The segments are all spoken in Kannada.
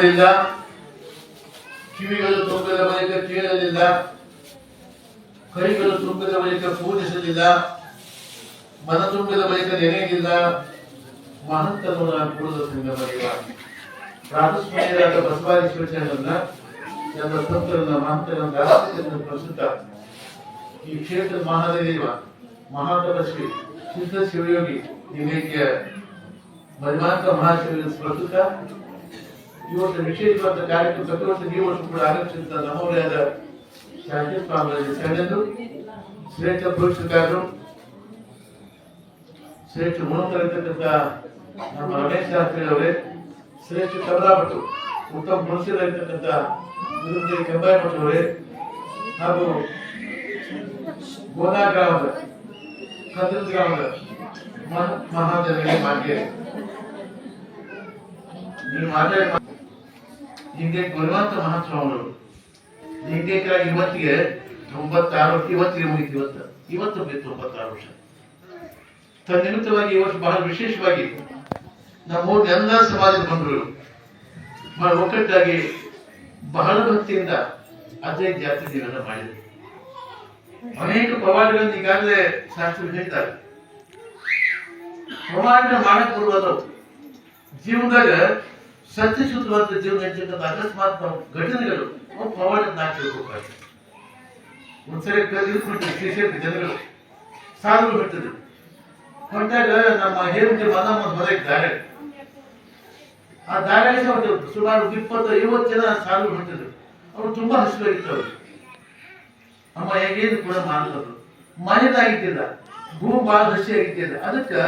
ನೋಡಲಿಲ್ಲ, ಕಿವಿಗಳು ತುಂಬಿದ ಬಳಿಕ ಕೇಳಲಿಲ್ಲ, ಕೈಗಳು ತುಂಬಿದ ಬಳಿಕ ಪೂಜಿಸಲಿಲ್ಲ, ಮನ ತುಂಬಿದ ಬಳಿಕ ನೆನೆಯಲಿಲ್ಲ. ಮಹಂತನು ನಾನು ಕೂಡಲ ಸಂಗಮರಿವ ಪ್ರಾತಸ್ಮರಣೀಯರಾದ ಬಸವಾದಿ ಶಿವಚಂದ್ರನ ಎಲ್ಲ ಸಂತರನ್ನ ಮಹಂತನ ದಾಸತ್ವವನ್ನು ಪ್ರಸ್ತುತ ಈ ಕ್ಷೇತ್ರದ ಮಹಾದೇವ ಮಹಾತಪಸ್ವಿ ಸಿದ್ಧ ಶಿವಯೋಗಿ ನಿವೇದ್ಯ ಮರಿಮಾಂತ ಮಹಾಶಿವನ ಪ್ರಸ್ತುತ ಇವತ್ತು ವಿಶೇಷವಾದ ಕಾರ್ಯಕ್ರಮ ಪ್ರತಿ ವರ್ಷ ಈ ವರ್ಷ ಕೂಡ ಆಗಮಿಸಿದ ನಮೋದಯದ ಶಾಂತಿ ಸ್ವಾಮಿಗಳಲ್ಲಿ ಸೆಳೆದು ಶ್ರೇಷ್ಠ ಪುರುಷಕಾರರು ಶ್ರೇಷ್ಠ ಗುಣಕರಿರ್ತಕ್ಕಂಥ ನಮ್ಮ ರಮೇಶ್ ಶಾಸ್ತ್ರಿ ಅವರೇ, ಶ್ರೇಷ್ಠ ಕಮಲಾಭಟ್ಟು ಉತ್ತಮ ಮನುಷ್ಯರಾಗಿರ್ತಕ್ಕಂಥ ಗುರುಜಿ ಕೆಂಬಾಯಮಠ ಅವರೇ ಹಾಗೂ ಗೋನಾ ಗ್ರಾಮದ ಕದಲ್ ಗ್ರಾಮದ ಮಹಾಜನರಿಗೆ ಮಾನ್ಯ ನೀವು ಮಾತಾಡಿ ಹಿಂಗೆ ಗುರುವಂತ ಮಹಾಸ್ವಾಮಿಗಳು ಹಿಂಗೆ ಇವತ್ತಿಗೆ 96 ಇವತ್ತಿಗೆ ಮುಗಿತು. ಇವತ್ತು 96 ವರ್ಷ. ತನ್ನಿಮಿತ್ತವಾಗಿ ಈ ವರ್ಷ ಬಹಳ ವಿಶೇಷವಾಗಿ ನಮ್ಮ ಎಲ್ಲ ಸಮಾಜದ ಬಂಧುಗಳು ಬಹಳ ಒಕ್ಕಟ್ಟಾಗಿ ಬಹಳ ಭಕ್ತಿಯಿಂದ 15 ಜಾತಿ ದಿನಗಳನ್ನು ಮಾಡಿದರು. ಅನೇಕ ಪವಾಡಗಳನ್ನು ಈಗಾಗಲೇ ಶಾಸ್ತ್ರ ಹೇಳ್ತಾರೆ. ಪವಾಡ ಮಾಡಕ್ ಬರುವುದು ಜೀವನದಾಗ ಸತ್ಯಶುದ್ಧವಾದ ಜೀವನ ಇರ್ತಕ್ಕಂಥ ಅಕಸ್ಮಾತ್ ಘಟನೆಗಳು ಅವು ಪವಾಡ ನಾಚಿರ್ಬೇಕಾಗ್ತದೆ. ಒಂದ್ಸರಿ ಶ್ರೀಶೈಲ ಜನಗಳು ಸಾಧುಗಳು ಬಿಡ್ತದೆ ಹೊಂಟಾಗ ನಮ್ಮ ಹೇರುಂಟಿ ಮನಮ್ಮ ಹೊರಗೆ ದಾರಿ ಆ ದಾರಿ ಸುಮಾರು 20-50 ಜನ ಸಾಧುಗಳು ಹೊಂಟಿದ್ರು. ಅವ್ರು ತುಂಬಾ ಹಸಿವಾಗಿತ್ತು. ಅಮ್ಮ ಹೇಗೇನು ಕೂಡ ಮಾಡ್ತದ್ರು, ಮನೆದಾಗಿದ್ದಿಲ್ಲ, ಭೂಮಿ ಬಹಳ ಹಸಿ ಆಗಿದ್ದಿಲ್ಲ. ಅದಕ್ಕೆ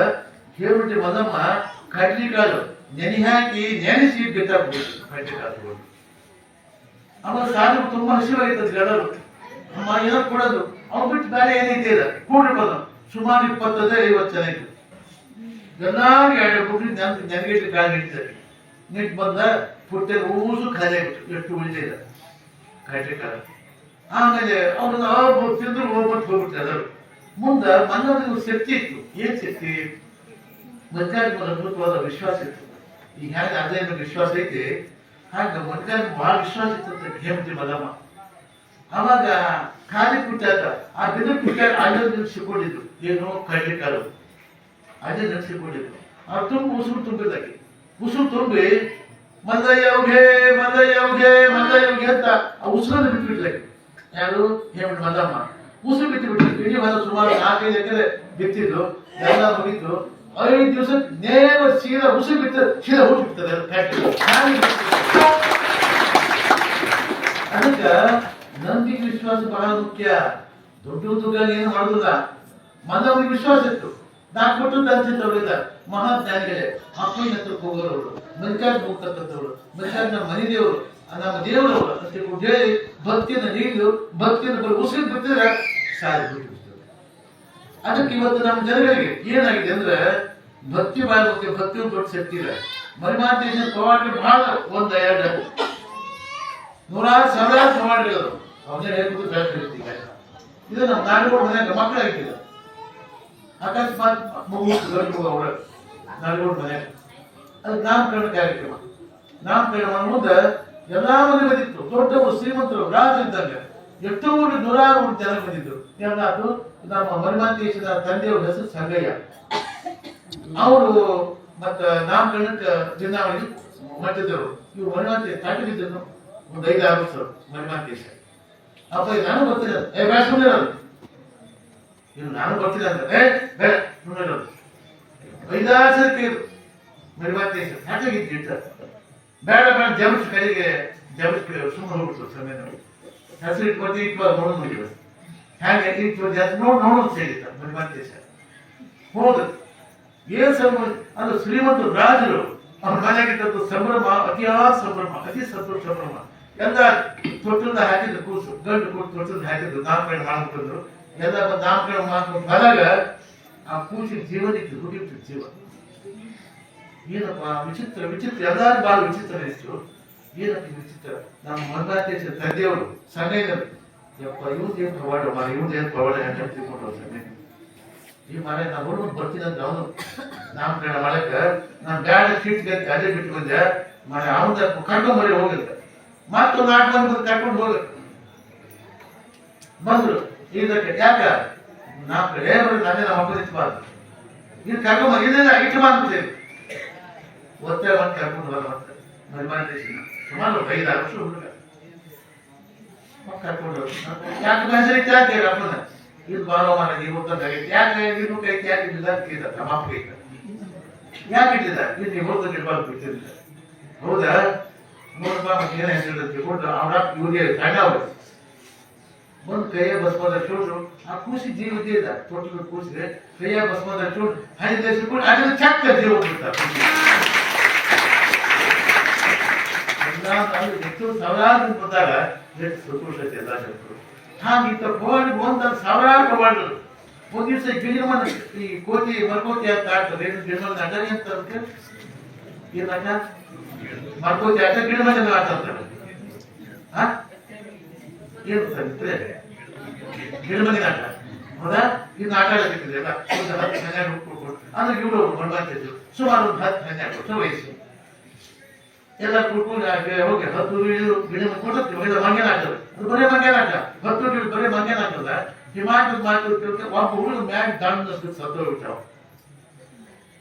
ಹೇರುಂಟಿ ಮನಮ್ಮ ಕಡ್ಲಿಕಾಳು ನೆನೆ ಹಾಕಿ ನೆನೆಸಿ ಬೇಕಾಗ್ಬೋದು ಕಡ್ಲಿಕಾಳು. ಆಮೇಲೆ ಸಾಧುಗಳು ತುಂಬಾ ಹಸಿವಾಗಿರ್ತದೆ ಎಲ್ಲರೂ. ಅಮ್ಮ ಏನೋ ಕೊಡೋದು ಅವ್ರು ಬಿಟ್ಟು ಬೇರೆ ಏನೈತೆ ಇಲ್ಲ ಕೂಡಿರ್ಬೋದು. ಸುಮಾರು 20-50 ಜನ ಇತ್ತು. ಎಲ್ಲಾರು 2 ಬುಕ್ರಿ ನೆನಗಿಟ್ಟು ಕಾಳು ಹಿಡಿತಾರೆ. ನಿಟ್ಟು ಬಂದ ಪುಟ್ಟ ಊಸು ಖಾಲಿ ಆಗ್ಬಿಟ್ಟು ಎಷ್ಟು ಉಳಿದಿಲ್ಲ ಕಡ್ಲಿ ಕಾಳು. ಆಮೇಲೆ ಅವ್ರನ್ನ ತಿಂದ್ರು ಹೋಗ್ಬಿಟ್ಟು ಎಲ್ಲರೂ ಮುಂದೆ ಮನೋರಿಗೆ ಶಕ್ತಿ ಇತ್ತು. ಏನ್ ಶಕ್ತಿ? ಮಧ್ಯಾಹ್ನ ಅದ್ಭುತವಾದ ವಿಶ್ವಾಸ ಇತ್ತು. ಈಗ ಹೇಗೆ ಅದೇ ವಿಶ್ವಾಸ ಐತಿ ಹಾಗೆ ಮಧ್ಯಾಹ್ನ ಬಹಳ ವಿಶ್ವಾಸ ಇತ್ತು ಹೇಮಂತಿ ಮಲ್ಲಮ್ಮ. ಅವಾಗ ಖಾಲಿ ಪುಟ್ಟಾಕ ಆ ದಿನ ಪುಟ್ಟ ಅಲ್ಲೇ ನಿಲ್ಸಿಕೊಂಡಿದ್ರು. ಏನು ಕಡ್ಲಿಕಾಳು ಅಲ್ಲೇ ನಿಲ್ಸಿಕೊಂಡಿದ್ರು. ಅವ್ರು ತುಂಬ ಉಸುರು ತುಂಬಿದಾಗೆ ಉಸುರು ತುಂಬಿ ಮಲ್ಲಯ್ಯವ್ಗೆ ಮಲ್ಲಯ್ಯವ್ಗೆ ಮಲ್ಲಯ್ಯವ್ಗೆ ಅಂತ ಆ ಉಸುರನ್ನು ಬಿಟ್ಬಿಡ್ಲಾಕೆ. ಯಾರು? ಹೇಮಂತಿ ಮಲ್ಲಮ್ಮ ಉಸುರು ಬಿಟ್ಟು ಬಿಟ್ರು. ಇಡೀ ಹೊಲ ಸುಮಾರು 4-5 ಎಕರೆ ಬಿತ್ತಿದ್ದು ಎಲ್ಲ ಮುಗಿತು. 5 ದಿವಸ ನೇರ ಸೀದಾ ಉಸುರು ಬಿಟ್ಟು ಸೀದಾ ಊಟ ಬಿಡ್ತದೆ. ಅದಕ್ಕೆ ನಂಬಿಕೆ ವಿಶ್ವಾಸ ಬಹಳ ಮುಖ್ಯ. ದೊಡ್ಡ ಏನು ಮಾಡುದಿಲ್ಲ. ಮನವಿಗೆ ವಿಶ್ವಾಸ ಇತ್ತು. ನಾ ಕೊಟ್ಟದ್ದು ಅನ್ಸಿದ್ದವರಿಲ್ಲ ಮಹಾಜ್ಞಾನಿಗಳೇ. ಅಪ್ಪನ ಹತ್ರಕ್ಕೆ ಹೋಗೋರವರು, ಮಲ್ಕಾಜ್ ಹೋಗ್ತಕ್ಕಂಥವ್ರು, ಮಲ್ಕಾಜ್ ನಮ್ಮ ಮನೆ ದೇವರು, ನಮ್ಮ ದೇವರವರು ಅಂತ ಹೇಳಿ ಭಕ್ತಿಯನ್ನು ನೀಡಿದ್ರು. ಭಕ್ತಿಯನ್ನು ಬರೀ ಉಸಿರು ಬಿಟ್ಟಿದ್ರೆ ಸಾರಿ ಬಿಟ್ಟು. ಅದಕ್ಕೆ ಇವತ್ತು ನಮ್ಮ ಜನಗಳಿಗೆ ಏನಾಗಿದೆ ಅಂದ್ರೆ ಭಕ್ತಿ ಬಹಳ ಮುಖ್ಯ. ಭಕ್ತಿ ದೊಡ್ಡ ಶಕ್ತಿ ಇದೆ. ಮರಿಮಾಂತೇಶ ಪವಾಡ ಬಹಳ 1-2 100 ಸಾವಿರಾರು ಪವಾಡಗಳು ಅವನೇ ಹೇಳ್ಬಿಟ್ಟು ಬೆಳೆಸ್ತಿರ್ತೀವಿ. ಇದು ನಮ್ಮ ನಾಡುಗಳು ಮನೆಯಾಗ ಮಕ್ಕಳಾಗಿದ್ದಿಲ್ಲ. ಅಕಸ್ಮಾತ್ ಮಗು ಅವರ ನಾಡುಗಳು ಮನೆಯಾಗ ಅದು ನಾಮಕರಣ ಕಾರ್ಯಕ್ರಮ. ನಾಮಕರಣ ಮುಂದೆ ಎಲ್ಲಾ ಮನೆ ಬಂದಿತ್ತು. ದೊಡ್ಡವರು ಶ್ರೀಮಂತರು ರಾಜ ಇದ್ದಾಗ ಎಷ್ಟೋ 100 ಜನ ಬಂದಿದ್ರು. ಅದು ನಮ್ಮ ಮರಿಮಾಂತೇಶದ ತಂದೆಯವ್ರ ಹೆಸರು ಸಂಗಯ್ಯ. ಅವರು ಮತ್ತ ನಾಮಕರಣಕ್ಕೆ ದಿನಾವಳಿಗೆ ಮಟ್ಟಿದ್ದರು. ಇವ್ರು ಮರಿಮಾಂತೇಶ ತಾಟಿದ್ರು 1-5-6 ವರ್ಷ ಮರಿಮಾಂತೇಶ. ಅಪ್ಪ ನಾನು ಬರ್ತೀನಿ ಬೇಡ ಸುಮ್ಮನೆ ಇನ್ನು ನಾನು ಬರ್ತೀನಿ ಅಂದ್ರೆ ಬೇಡ ಸುಮ್ಮನೆ 5-6 ಸಲ ಕೇಳಿದ್ರು ಮರಿಮಾಂತೇಶ ಹ್ಯಾಟಾಗಿದ್ದ ಬೇಡ ಬೇಡ ಜಮಸ್ ಕಡೆಗೆ ಜಮಸ್ ಸುಮ್ಮನೆ ಹೋಗ್ಬಿಡ್ತು. ಸಮಯ ಹೆಸರು ಇಟ್ಕೊತಿ ನೋಡೋದು ಮುಗಿದ್ರು. ಹೇಗೆ ಇಟ್ಟು ಜಾಸ್ತಿ ನೋಡೋದು ಹೇಳಿದ್ದ ಮರಿಮಾಂತೇಶ. ಹೋದ ಏನ್ ಸಂಭ್ರಮ ಅದು ಶ್ರೀಮಂತರು ರಾಜರು ಅವ್ರ ಮನೆಯಾಗಿದ್ದು ಸಂಭ್ರಮ, ಅತಿಯಾದ ಸಂಭ್ರಮ, ಅತಿ ಸಂಭ್ರಮ. ಎಲ್ಲ ತೊಟ್ಟದ ಹಾಕಿದ್ರು ಕೂಸು, ಗಂಡು ಕೂಸು ತೊಟ್ಟದ ಹಾಕಿದ್ರು. ನಾಮಕರಣ ಮಾಡ್ಬಿಟ್ಟಿದ್ರು. ಎಲ್ಲ ನಾಮಕರಣ ಮಾಡ್ಕೊಂಡು ಬಂದಾಗ ಆ ಕೂಸಿನ ಜೀವನಿತ್ತು, ಹುಟ್ಟಿತ್ತು ಜೀವ. ಏನಪ್ಪ ವಿಚಿತ್ರ ವಿಚಿತ್ರ, ಎಲ್ಲಾರು ಬಹಳ ವಿಚಿತ್ರ ಅನಿಸ್ತು. ಏನಪ್ಪ ವಿಚಿತ್ರ? ನಮ್ಮ ಮರಿಮಾಂತೇಶ ತಂದೆಯವರು ಸಂಗಯ್ಯನವರು ಯಪ್ಪ ಇವ್ರದೇನು ಪವಾಡ ಮಾರ, ಇವ್ರದೇನು ಪವಾಡ ಅಂತ ತಿಳ್ಕೊಂಡ್ರು ಸಂಗಯ್ಯ. ಈ ಮನೆ ನಾ ಹುಡುಗ ಬರ್ತೀನಿ ಅಂತ ಅವನು ನಾಮಕರಣ ಮಾಡಕ್ಕೆ ನಾನು ಬ್ಯಾಡ ಸೀಟ್ಗೆ ಅದೇ ಬಿಟ್ಟು ಬಂದೆ. ಅವನ ಕರ್ಕೊಂಬರಿ ಹೋಗಿಲ್ಲ. ಮತ್ತೊಂದು 4 ಮಂದಿ ಕರ್ಕೊಂಡು ಹೋಗ ಬಂದ್ರು. ಇದಕ್ಕೆ ಯಾಕ ನಾವು ಹೇಳ್ರಿ ನನ್ನೇ ನಮ್ಮ ಹಬ್ಬ ನಿಂತಬಾರ್ದು, ಇದು ಕರ್ಕೊಂಬ ಇದೆಲ್ಲ ಇಟ್ಟು ಬಂದ್ಬಿಡ್ತೇವೆ. ಒತ್ತೆ ಬಂದು ಕರ್ಕೊಂಡು ಹೋಗ ಮತ್ತೆ ಸುಮಾರು 5-6 ವರ್ಷ ಹುಡುಗ ಕರ್ಕೊಂಡು ಯಾಕೆ ಹೆಸರಿಗೆ ಯಾಕೆ ಅಪ್ಪನ ಇದು ಬಾರೋ ಮನೆ ನೀವು ಯಾಕೆ ಇದು ಕೈ ಯಾಕೆ ಇಟ್ಟಿಲ್ಲ ಅಂತ ನಮ್ಮ ಅಪ್ಪ ಕೈ ಯಾಕೆ ಇಟ್ಟಿಲ್ಲ ಇದು ನೀವು ಹೋದ ಇಡ್ಬಾರ್ದು ಬಿಟ್ಟಿರಲಿಲ್ಲ. ಹೌದಾ? ಮತ್ತೆ ಏನ ಹೆಸರು ಕೊಟ್ಟು ಅವರ ಇವ್ರಿಗೆ ತಡ ಹೋಗ್ತು. ಒಂದು ಕೈಯ ಬಸ್ಮದ ಚೂಡ್ರು ಆ ಕೂಸಿ ಜೀವತೆ ಇಲ್ಲ ತೊಟ್ಟು ಕೂಸಿಗೆ ಕೈಯ ಬಸ್ಮದ ಚೂಡ್ ಹರಿದು ಅದನ್ನ ಚಕ್ಕ ಜೀವ ಬಿಡ್ತಾರೆ. ಹೆಚ್ಚು ಸಾವಿರಾರು ಬಂದಾಗ ಎಷ್ಟು ಸಂತೋಷತೆ ಎಲ್ಲ ಶಕ್ತರು ಹಾಗಿತ್ತ ಪ್ರವಾಡಿ ಒಂದೊಂದು ಸಾವಿರಾರು ಪ್ರವಾಡಿಗಳು. ಒಂದು ದಿವಸ ಗಿರಿಮನ ಈ ಕೋತಿ ಮರ್ಕೋತಿ ಅಂತ ಆಡ್ತಾರೆ. ಗಿರಿಮನ ಅಡ್ಡರಿ ಅಂತ ಏನಾಟ ಮರ್ಕೋತಿ ಆಟ ಗಿರಿಮನ ಆಟ ಅಂತಾರೆ. ಏನು ಸರಿತ್ರೆ ಗಿರಿಮನಿನ ಆಟ ಹೌದಾ? ಇನ್ನು ಆಟ ಆಡಕ್ಕಿಲ್ಲ 10-12 ಹುಟ್ಕೊಟ್ಟು ಅಂದ್ರೆ ಇವರು ಮಾಡ್ತಿದ್ರು. ಸುಮಾರು ಒಂದು 10-12 ವರ್ಷ ವಯಸ್ಸು ಎಲ್ಲ ಕುಟ್ಕೊಂಡು ಹೋಗಿ 10 ಗಿಡ ಕೊಟ್ಟು ಮಂಗೇನ ಆಗ್ತದೆ. ಅದು ಬರೀ ಮಂಗೇನ ಆಟ 10 ಗಿಡ ಬರೀ ಮಂಗೇನ ಆಗ್ತದ. ಹಿಮಾಚಲ್ ಮಾತಾಡ್ತಿರ್ತ ಒಬ್ಬ ಹುಡುಗ ಮ್ಯಾಗ ದಾಂಡ್ ಸತ್ತೋಗ್ಬಿಟ್ಟ.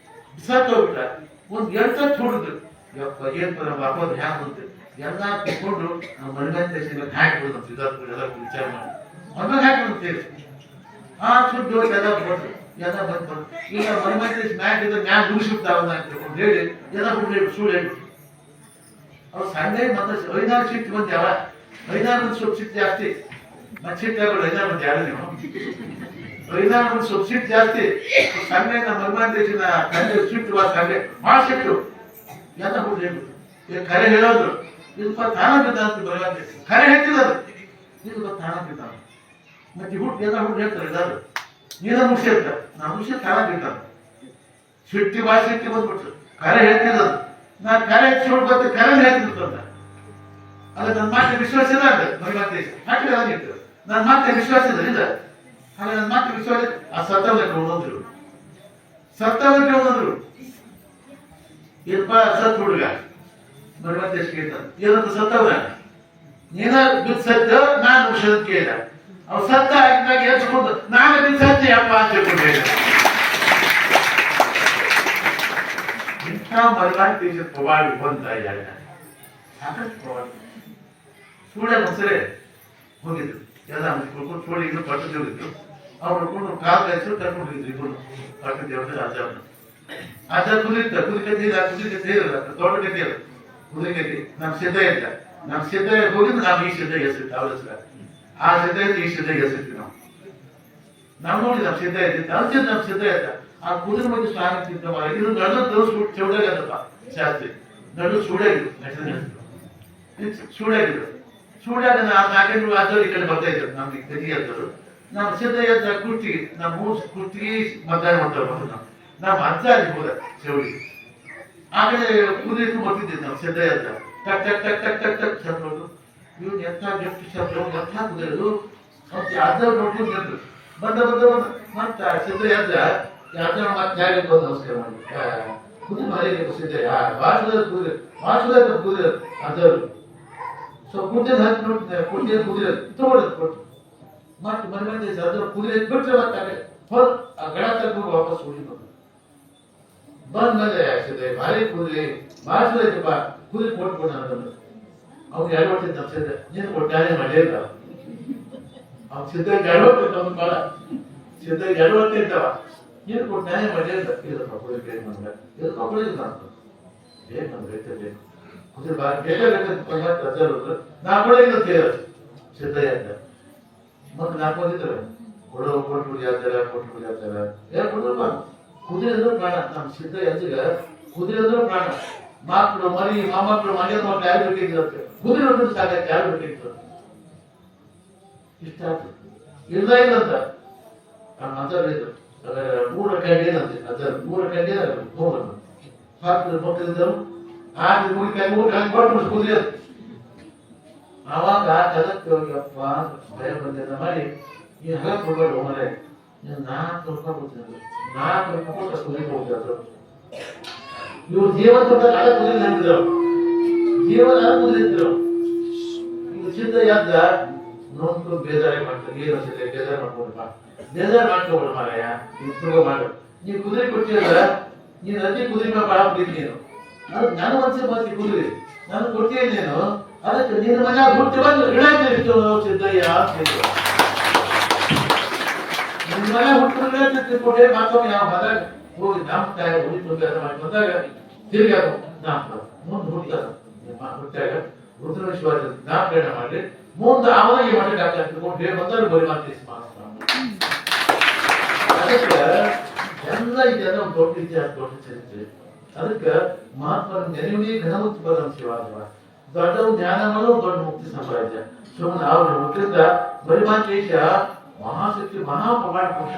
ಒಂದು 2 ಸತ್ತು ಹುಡುಗ ಯಪ್ಪ ಏನ್ ವಾಪಸ್ ಹ್ಯಾಂಗ ಅಂತ ಎಲ್ಲ ಕುತ್ಕೊಂಡು ನಾವು ಮನೆಮಂತ ಹಾಕ್ಬಿಡುದು ಸಿದ್ಧಾರ್ಥ ಎಲ್ಲ ವಿಚಾರ ಮಾಡಿ ಮಗ ಹಾಕ್ಬಿಡ್ತೇವೆ. ಆ ಸುದ್ದು ಎಲ್ಲ ಬಂದು ಎಲ್ಲ ಬಂದು ಈಗ ಮನೆಮಂತ ಮ್ಯಾಚ್ ಇದ್ರೆ ಮ್ಯಾಚ್ ಮುಗಿಸ್ಬಿಡ್ತಾವನ್ನ ಅಂತ ತಿಳ್ಕೊಂಡು ಹೇಳಿ ಎಲ್ಲ ಹುಡುಗ ಸುಳ್ಳು ಹೇಳ್ಬಿಟ್ಟು ಅವ್ರು ಸಂಡೆ ಮತ್ತೆ 5-6 ಸೀಟ್ ಬಂದ್ಯಾವ. 5-6 ಮಂದಿ ಸ್ವಲ್ಪ ಸೀಟ್ ಜಾಸ್ತಿ ಮತ್ತೆ ಸೀಟ್ ಆಗ್ಬಿಡು 5-6 ಮಂದಿ ಯಾರು ನೀವು 5-6 ಮಂದಿ ಸ್ವಲ್ಪ ಸೀಟ್ ಜಾಸ್ತಿ ಸಂಡೆ ನಮ್ಮ ಮನೆಮಂತ ಸಂಡೆ ಸೀಟ್ ಸಂಡೆ ಭಾಳ ಸಿಟ್ಟು ಎಲ್ಲ ಹುಡುಗ ಹೇಳ್ಬಿಟ್ಟು ಈಗ ಖರೆ ಹೇಳೋದ್ರು ಇದು ತಾನ ಬಿದ್ದ ಅಂತ ಬರಲಾಗ್ತದೆ. ಖರೆ ಹೇಳ್ತಿದ್ರು ಇದು ತಾನ ಬಿದ್ದ ಮತ್ತೆ ಹುಟ್ಟು ಎಲ್ಲ ಹುಡುಗ ಹೇಳ್ತಾರೆ ಇದಾದ್ರು ನೀನ ಮುಗಿಸಿ ಅಂತ ನಾ ಮುಗಿಸಿ ತಾನ ಬಿದ್ದ ಸಿಟ್ಟಿ ಭಾಳ ಸಿಟ್ಟಿ ಬಂದ್ಬಿಟ್ರು. ಖರೆ ಹೇಳ್ತಿದ್ರು ನಾ ಖರೆ ಸುಳ್ಳು ಬರ್ತೀವಿ ಖರೆ ಹೇಳ್ತಿದ್ರು ಅಂತ ಅಲ್ಲ ನನ್ನ ಮಾತೆ ವಿಶ್ವಾಸ ಇಲ್ಲ ಅಂತ ಮರಿಮಾತೆ ಹಾಕಿ ಆಗಿತ್ತು. ನನ್ನ ಮಾತೆ ವಿಶ್ವಾಸ ಇಲ್ಲ ಹಾಗೆ ನನ್ನ ಮಾತೆ ವಿಶ್ವಾಸ ಆ ಸತ್ತವಕ್ಕೆ ಹೋದ್ರು ಏನಪ್ಪ ಸತ್ ಹುಡುಗ ಮರಿಮಾತೆ ಎಷ್ಟು ಕೇಳ್ತಾನೆ ಏನಂತ ಸತ್ತವ ನೀನ ಬಿದ್ದು ಸತ್ತ ನಾನು ವಿಷಯದ ಕೇಳಿದ ಅವ್ ಸತ್ತ ಆಗಿದ್ದಾಗ ಹೆಚ್ಕೊಂಡು ನಾನು ಬಿದ್ದು ಸತ್ತಿ ಅಪ್ಪ ಅಂತ ಹೇಳ್ಕೊಂಡು ಇಂಥ ಮರಿಮಾತೆ ಪ್ರವಾಡಿ ಬಂದ ಸಾಕಷ್ಟು ಪ್ರವಾಡಿ ಸೂಳ್ಯ ಮೊಸರೆ ಹೋಗಿದ್ರು ಎಲ್ಲ ಕುಡ್ಕೊಂಡು ಸೋಳಿ ಇನ್ನು ಪಟ್ಟು ಹೋಗಿದ್ರು. ಅವ್ರು ಹಿಡ್ಕೊಂಡು ಕಾಲು ಹೆಸರು ಕರ್ಕೊಂಡು ಹೋಗಿದ್ರು ಇಬ್ಬರು ಪಟ್ಟು ದೇವ್ರ ಆಚಾರ್ಯ ಆಚಾರ ಕುದುರೆ ದೊಡ್ಡ ಗತಿ ಅಲ್ಲ ಕುದುರೆ ಗತಿ ನಮ್ ಸಿದ್ಧ ಇಲ್ಲ. ನಮ್ ಸಿದ್ಧ ಹೋಗಿದ್ದು ನಾವು ಈ ಸಿದ್ಧ ಹೆಸರು ಅವ್ರ ಹೆಸರು ಆ ಸಿದ್ಧ ಇದ್ದು ಈ ಸಿದ್ಧ ಹೆಸರಿತ್ತು ನಾವು ನೋಡಿ ನಮ್ ಸಿದ್ಧ ಇದ್ದಿತ್ತು ಅನ್ಸಿದ್ ನಮ್ ಸಿದ್ಧ ಇದ್ದ ಆ ಕುದುರೆ ಬಗ್ಗೆ ಸ್ನಾನ ತಿಂತ ಇದು ನಡು ತೋರಿಸ್ಬಿಟ್ಟು ಚೌಡಾಗದಪ್ಪ ಶಾಸ್ತ್ರಿ ನಡು ಸುಡಾಗಿದ್ರು ಸುಡಾಗಿದ್ರು ಸುಡಾಗ ನಾವು 4 ಆದವ್ರು ಈ ಕಡೆ ಬರ್ತಾ ಇದ್ರು ನಮ್ಗೆ ಗದಿ ಆದವರು ನಮ್ಮ ಸಿದ್ಧ ಎದ್ದ ಕುರ್ತಿಗೆ ನಮ್ಮ ಕುರ್ತಿಗೆ ಮತದಾನ ಮಾಡ್ತಾರೆ ಬಂದು ನಾವು ಅಜ್ಜಾರಿ ಹೋದ ಚೌಡಿ ಆ ಕಡೆ ಕುದುರೆ ಬರ್ತಿದ್ದೆ ನಾವು ಸಿದ್ಧ ಎದ್ದ ಟಕ್ ಟಕ್ ಟಕ್ ಟಕ್ ಟಕ್ ಟಕ್ ಚಂದ್ರು ಇವ್ನು ಎಂಥ ಗಿಫ್ಟ್ ಶಬ್ದ ಎಂಥ ಕುದುರೆದು ಮತ್ತೆ ಅಜ್ಜವ್ರು ನೋಡ್ಕೊಂಡು ಬಂದ್ರು ಬಂದ ಮತ್ತೆ ಸಿದ್ಧ ಎದ್ದ ಯಾವ್ದು ಮತ್ತೆ ಯಾರಿಗೆ ಬಂದು ನಮಸ್ಕಾರ ಮಾಡಿ ಕುದುರೆ ಮರಿ ಸಿದ್ಧ ಭಾಷದ ಕುದುರೆ ಅಜ್ಜವ್ರು ಸೊ ಕುದುರೆ ಹತ್ತಿ ನೋಡ್ತಿದ್ದಾರೆ ಕುದುರೆ ತಗೊಳ್ಳೋದು ಕೊಟ್ಟು ಮತ್ತೆ ಮನೆ ಮಂದಿ ಅದ್ರ ಕುದುರೆ ಬಿಟ್ಟರೆ ಮತ್ತೆ ಹೊರ ಆ ಗಡ ತಗೊಂಡು ವಾಪಸ್ ಉಳಿದು ಬಂದ್ಮೇಲೆ ಸಿದ್ಧ ಭಾರಿ ಕುದುರೆ ಭಾಷದಪ್ಪ ಕುದುರೆ ಕೊಟ್ಕೊಂಡು ಅದನ್ನು ಅವ್ನು 2 ವರ್ಷ ನಮ್ಮ ಸಿದ್ಧ ನೀನು ಕೊಟ್ಟಾನೆ ಮಾಡಿಲ್ಲ ಅವ್ನು ಸಿದ್ಧ 2 ವರ್ಷ ಅವ್ನು ಬಾಳ ಸಿದ್ಧ 2 ವರ್ಷ ಇದ್ದಾವ ನೀನು ಕೊಟ್ಟಾನೆ ಮಾಡಿಲ್ಲ ಇದಪ್ಪ ಕುದುರೆ ಬೇಕು ನಮ್ಗೆ ಇದಕ್ಕೆ ಕೊಡಲಿಲ್ಲ ಅಂತ ಬೇಕು ನಮ್ಗೆ ಬೇಕು ಕುದುರೆ ಬೇಕಂತ ಅಜ್ಜರು ನಾ ಕೂಡ ಇಲ್ಲ ಸಿದ್ಧ ಅಂತ ಮತ್ತೆ 4 ಬಂದಿದ್ದಾರೆ ಕೊಟ್ಟು ಜಾತ್ರೆ ಯಾರು ಕೊಡಲ್ಪ ಕುದುರೆ ಅಂದ್ರೆ ಪ್ರಾಣ ನಮ್ಮ ಸಿದ್ಧ ಎಂದಿಗ ಕುದುರೆ ಅಂದ್ರೆ ಪ್ರಾಣ ಮಕ್ಕಳು ಮರಿ ಮೊಮ್ಮಕ್ಕಳು ಮನೆಯ ಮಕ್ಕಳು ಯಾರು ಬೇಕಾಗಿರುತ್ತೆ ಕುದುರೆ ಅಂದ್ರೆ ಸಾಕಕ್ಕೆ ಯಾರು ಬೇಕಾಗಿತ್ತು ಇಷ್ಟ ಆಯ್ತು ಇಲ್ಲ ಅಂತ ಮಾತಾಡಿದ್ರು 3 ಗಂಟೆ ಏನಂತೆ ಅದ 3 ಗಂಟೆ ಹೋಗೋದು ಹಾಕಿದ್ರು ಮಕ್ಕಳಿದ್ದರು ಆದ್ರೆ 3 ಗಂಟೆ ಕೊಟ್ಟು ಕುದುರೆ ಅವಾಗ ಅದಕ್ಕೆ ಹೋಗಿಯಪ್ಪ ಭಯ ಬಂದ ಮಾಡಿ ಈ ಹಲ ಕೊಡಬೇಡ ಮರೆ 4 ರೂಪಾಯಿ ಕೊಡ್ತೀನಿ 4 ರೂಪಾಯಿ ಕೊಟ್ಟು ಕುದುರೆ ಹೋಗ್ತಾರೆ ಇವ್ರು ಜೀವಂತ ಕುದುರೆ ನಂಬಿದ್ರು ಕೇವಲ ಮುದ್ರಿದ್ರು ಸಿದ್ಧ ಯಾದ ನೋಡ್ಕೊಂಡು ಬೇಜಾರೇ ಮಾಡ್ತಾರೆ. ಏನು ಅನ್ಸುತ್ತೆ ಬೇಜಾರು ಮಾಡ್ಕೊಡ್ಪ, ಬೇಜಾರು ಮಾಡ್ಕೊಬಿಡು ಮಾರಾಯ, ಇಂಪ್ರೂವ್ ಮಾಡು. ನೀವು ಕುದುರೆ ಕೊಟ್ಟಿರಲ್ಲ, ನೀನು ರಜೆ ಕುದುರೆ ಬಹಳ ಪ್ರೀತಿ ನೀನು. ನಾನು ಮನಸ್ಸು ಮಾತಿ ಕುದುರೆ ನಾನು ಕೊಡ್ತೀನಿ ನೀನು, ಅದಕ್ಕೆ ನಿನ್ನ ಮನೆ ಹುಟ್ಟಿ ಬಂದು ಇಳಿತು ಸಿದ್ದಯ್ಯ ಅಂತ ನಿನ್ನ ಮನೆ ಹುಟ್ಟು ತಿಳ್ಕೊಂಡೆ ಮಾತೊಮ್ಮೆ ಯಾವ ಮದಾಗ ಹೋಗಿ ನಾಮಕಾಯ ಉಳಿತು ಮಾಡಿ ಬಂದಾಗ ತಿರುಗಿ ನಾಮ ಮುಂದೆ ಹುಟ್ಟಾಗ ಹುಟ್ಟಾಗ ರುದ್ರೇಶ್ವರ ನಾಮಕರಣ ಮಾಡಿ ಮುಂದೆ ಅವನಿಗೆ ಮಾಡಿ ಡಾಕ್ಟರ್ ತಿಳ್ಕೊಂಡೆ ಬಂದರು ಬರಿ ಮಾತು ಅದಕ್ಕೆ ಎಲ್ಲ ಇದೆಲ್ಲ ಒಂದು ದೊಡ್ಡ ಇತಿಹಾಸ ದೊಡ್ಡ ಚರಿತ್ರೆ. ಅದಕ್ಕೆ ಮಹಾತ್ಮರ ನೆನವಿ ಘನಮುಕ್ತಿ ಬರೋದು ಶಿವಾಜ ದೊಡ್ಡವು ಜ್ಞಾನ ಮಾಡೋದು ದೊಡ್ಡ ಮುಕ್ತಿ ಸಾಮ್ರಾಜ್ಯ. ಸುಮ್ಮನೆ ಅವ್ರು ಹುಟ್ಟಿದ ಬರಿಮಾಂತೇಶ ಮಹಾಶಕ್ತಿ ಮಹಾಪ್ರಮಾಣ ಪುರುಷ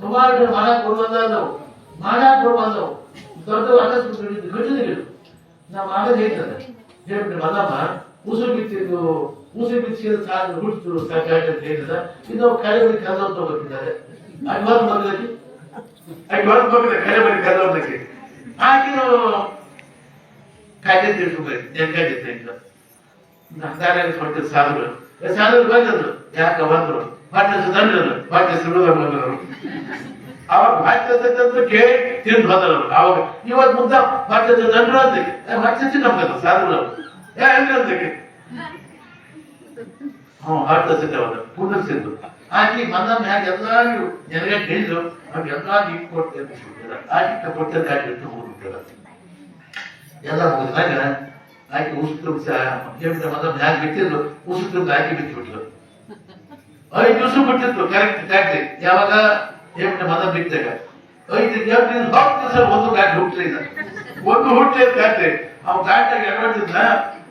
ಪ್ರಮಾಣ ಮಾಡಕ್ ಕೊಡುವಂದವು ಮಾಡಾಕ್ ಕೊಡುವಂದವು ದೊಡ್ಡ ಅಗತ್ಯ ಘಟನೆಗಳು ನಾವು ಆಗದ್ ಹೇಳ್ತದೆ ಹೇಳ್ಬಿಟ್ಟು ಮಲ್ಲಮ್ಮ ಉಸಿರು ಬಿತ್ತಿದ್ದು ಉಸಿರು ಬಿಚ್ಚಿದ ಸಾಕು ಹುಟ್ಟಿದ್ರು ಸಾಕಾಗ ಅಂತ ಹೇಳಿದ ಇದು ಕಳೆ ಬರಿ ಕಲ್ಲ ತಗೋತಿದ್ದಾರೆ ಅಡ್ವಾನ್ಸ್ ಮಗಲಕ್ಕೆ ಅಡ್ವಾನ್ಸ್ ಮಗಲ ಕಳೆ ಬರಿ ಕಲ್ಲೋದಕ್ಕೆ ಆಗಿರೋ ಕಾಯ್ದೆ ತಿಳ್ಕೊಬೇಕು ಹೆಂಗಾಗಿತ್ತು ಅಂತ ದಾರಿಯಲ್ಲಿ ಕೊಟ್ಟಿದ್ದ ಸಾಧುಗಳು ಬಂದರು ಯಾಕೆ ಬಂದ್ರು ಭಾರತ ದಂಡರು ಭಾರತ ಸುಡುವ ಬಂದರು ಅವಾಗ ಭಾರತ ಕೇಳಿ ತಿಂದು ಬಂದರು. ಅವಾಗ ಇವತ್ತು ಮುದ್ದ ಭಾರತದ ದಂಡರು ಅಂತಕ್ಕೆ ಭಾರತ ನಮ್ಗಲ್ಲ ಸಾಧುಗಳು ಹೆಂಗಂತಕ್ಕೆ ಭಾರತ ಸಿದ್ಧವಾದ ಪೂರ್ಣ ಸಿದ್ದು ಆಕಿ ಮನ್ನ ಮ್ಯಾಗ ಎಲ್ಲಾರು ಜನರಿಗೆ ಹೇಳಿದ್ರು ಅವ್ರು ಎಲ್ಲಾರು ಇಟ್ಟು ಕೊಡ್ತೇವೆ ಆಕಿ ಕೊಡ್ತೇವೆ ಆಕಿ ಇಟ್ಟು ಹೋಗ್ಬಿಡ್ತಾರ ಎಲ್ಲ ಮುಗಿದಾಗ ಆಕಿ ಉಸುಕು ಹೇಳ್ಬಿಟ್ರೆ ಮದ ಮ್ಯಾಗ ಬಿಟ್ಟಿದ್ರು ಉಸುಕು ಆಕಿ ಬಿಟ್ಬಿಟ್ರು 5 ದಿವಸ ಬಿಟ್ಟಿತ್ತು ಕರೆಕ್ಟ್ ಗಾಡಿ ಯಾವಾಗ ಹೇಳ್ಬಿಟ್ರೆ ಮದ ಬಿಟ್ಟಾಗ 5 ದಿವಸ ಒಂದು ಗಾಡಿ ಹುಟ್ಟಲಿಲ್ಲ ಒಂದು ಹುಟ್ಟಲಿಲ್ಲ ಗಾಡಿ ಅವ್ ಗಾಡಿಯಾಗ ಎಡವಟ್ಟಿದ್ನ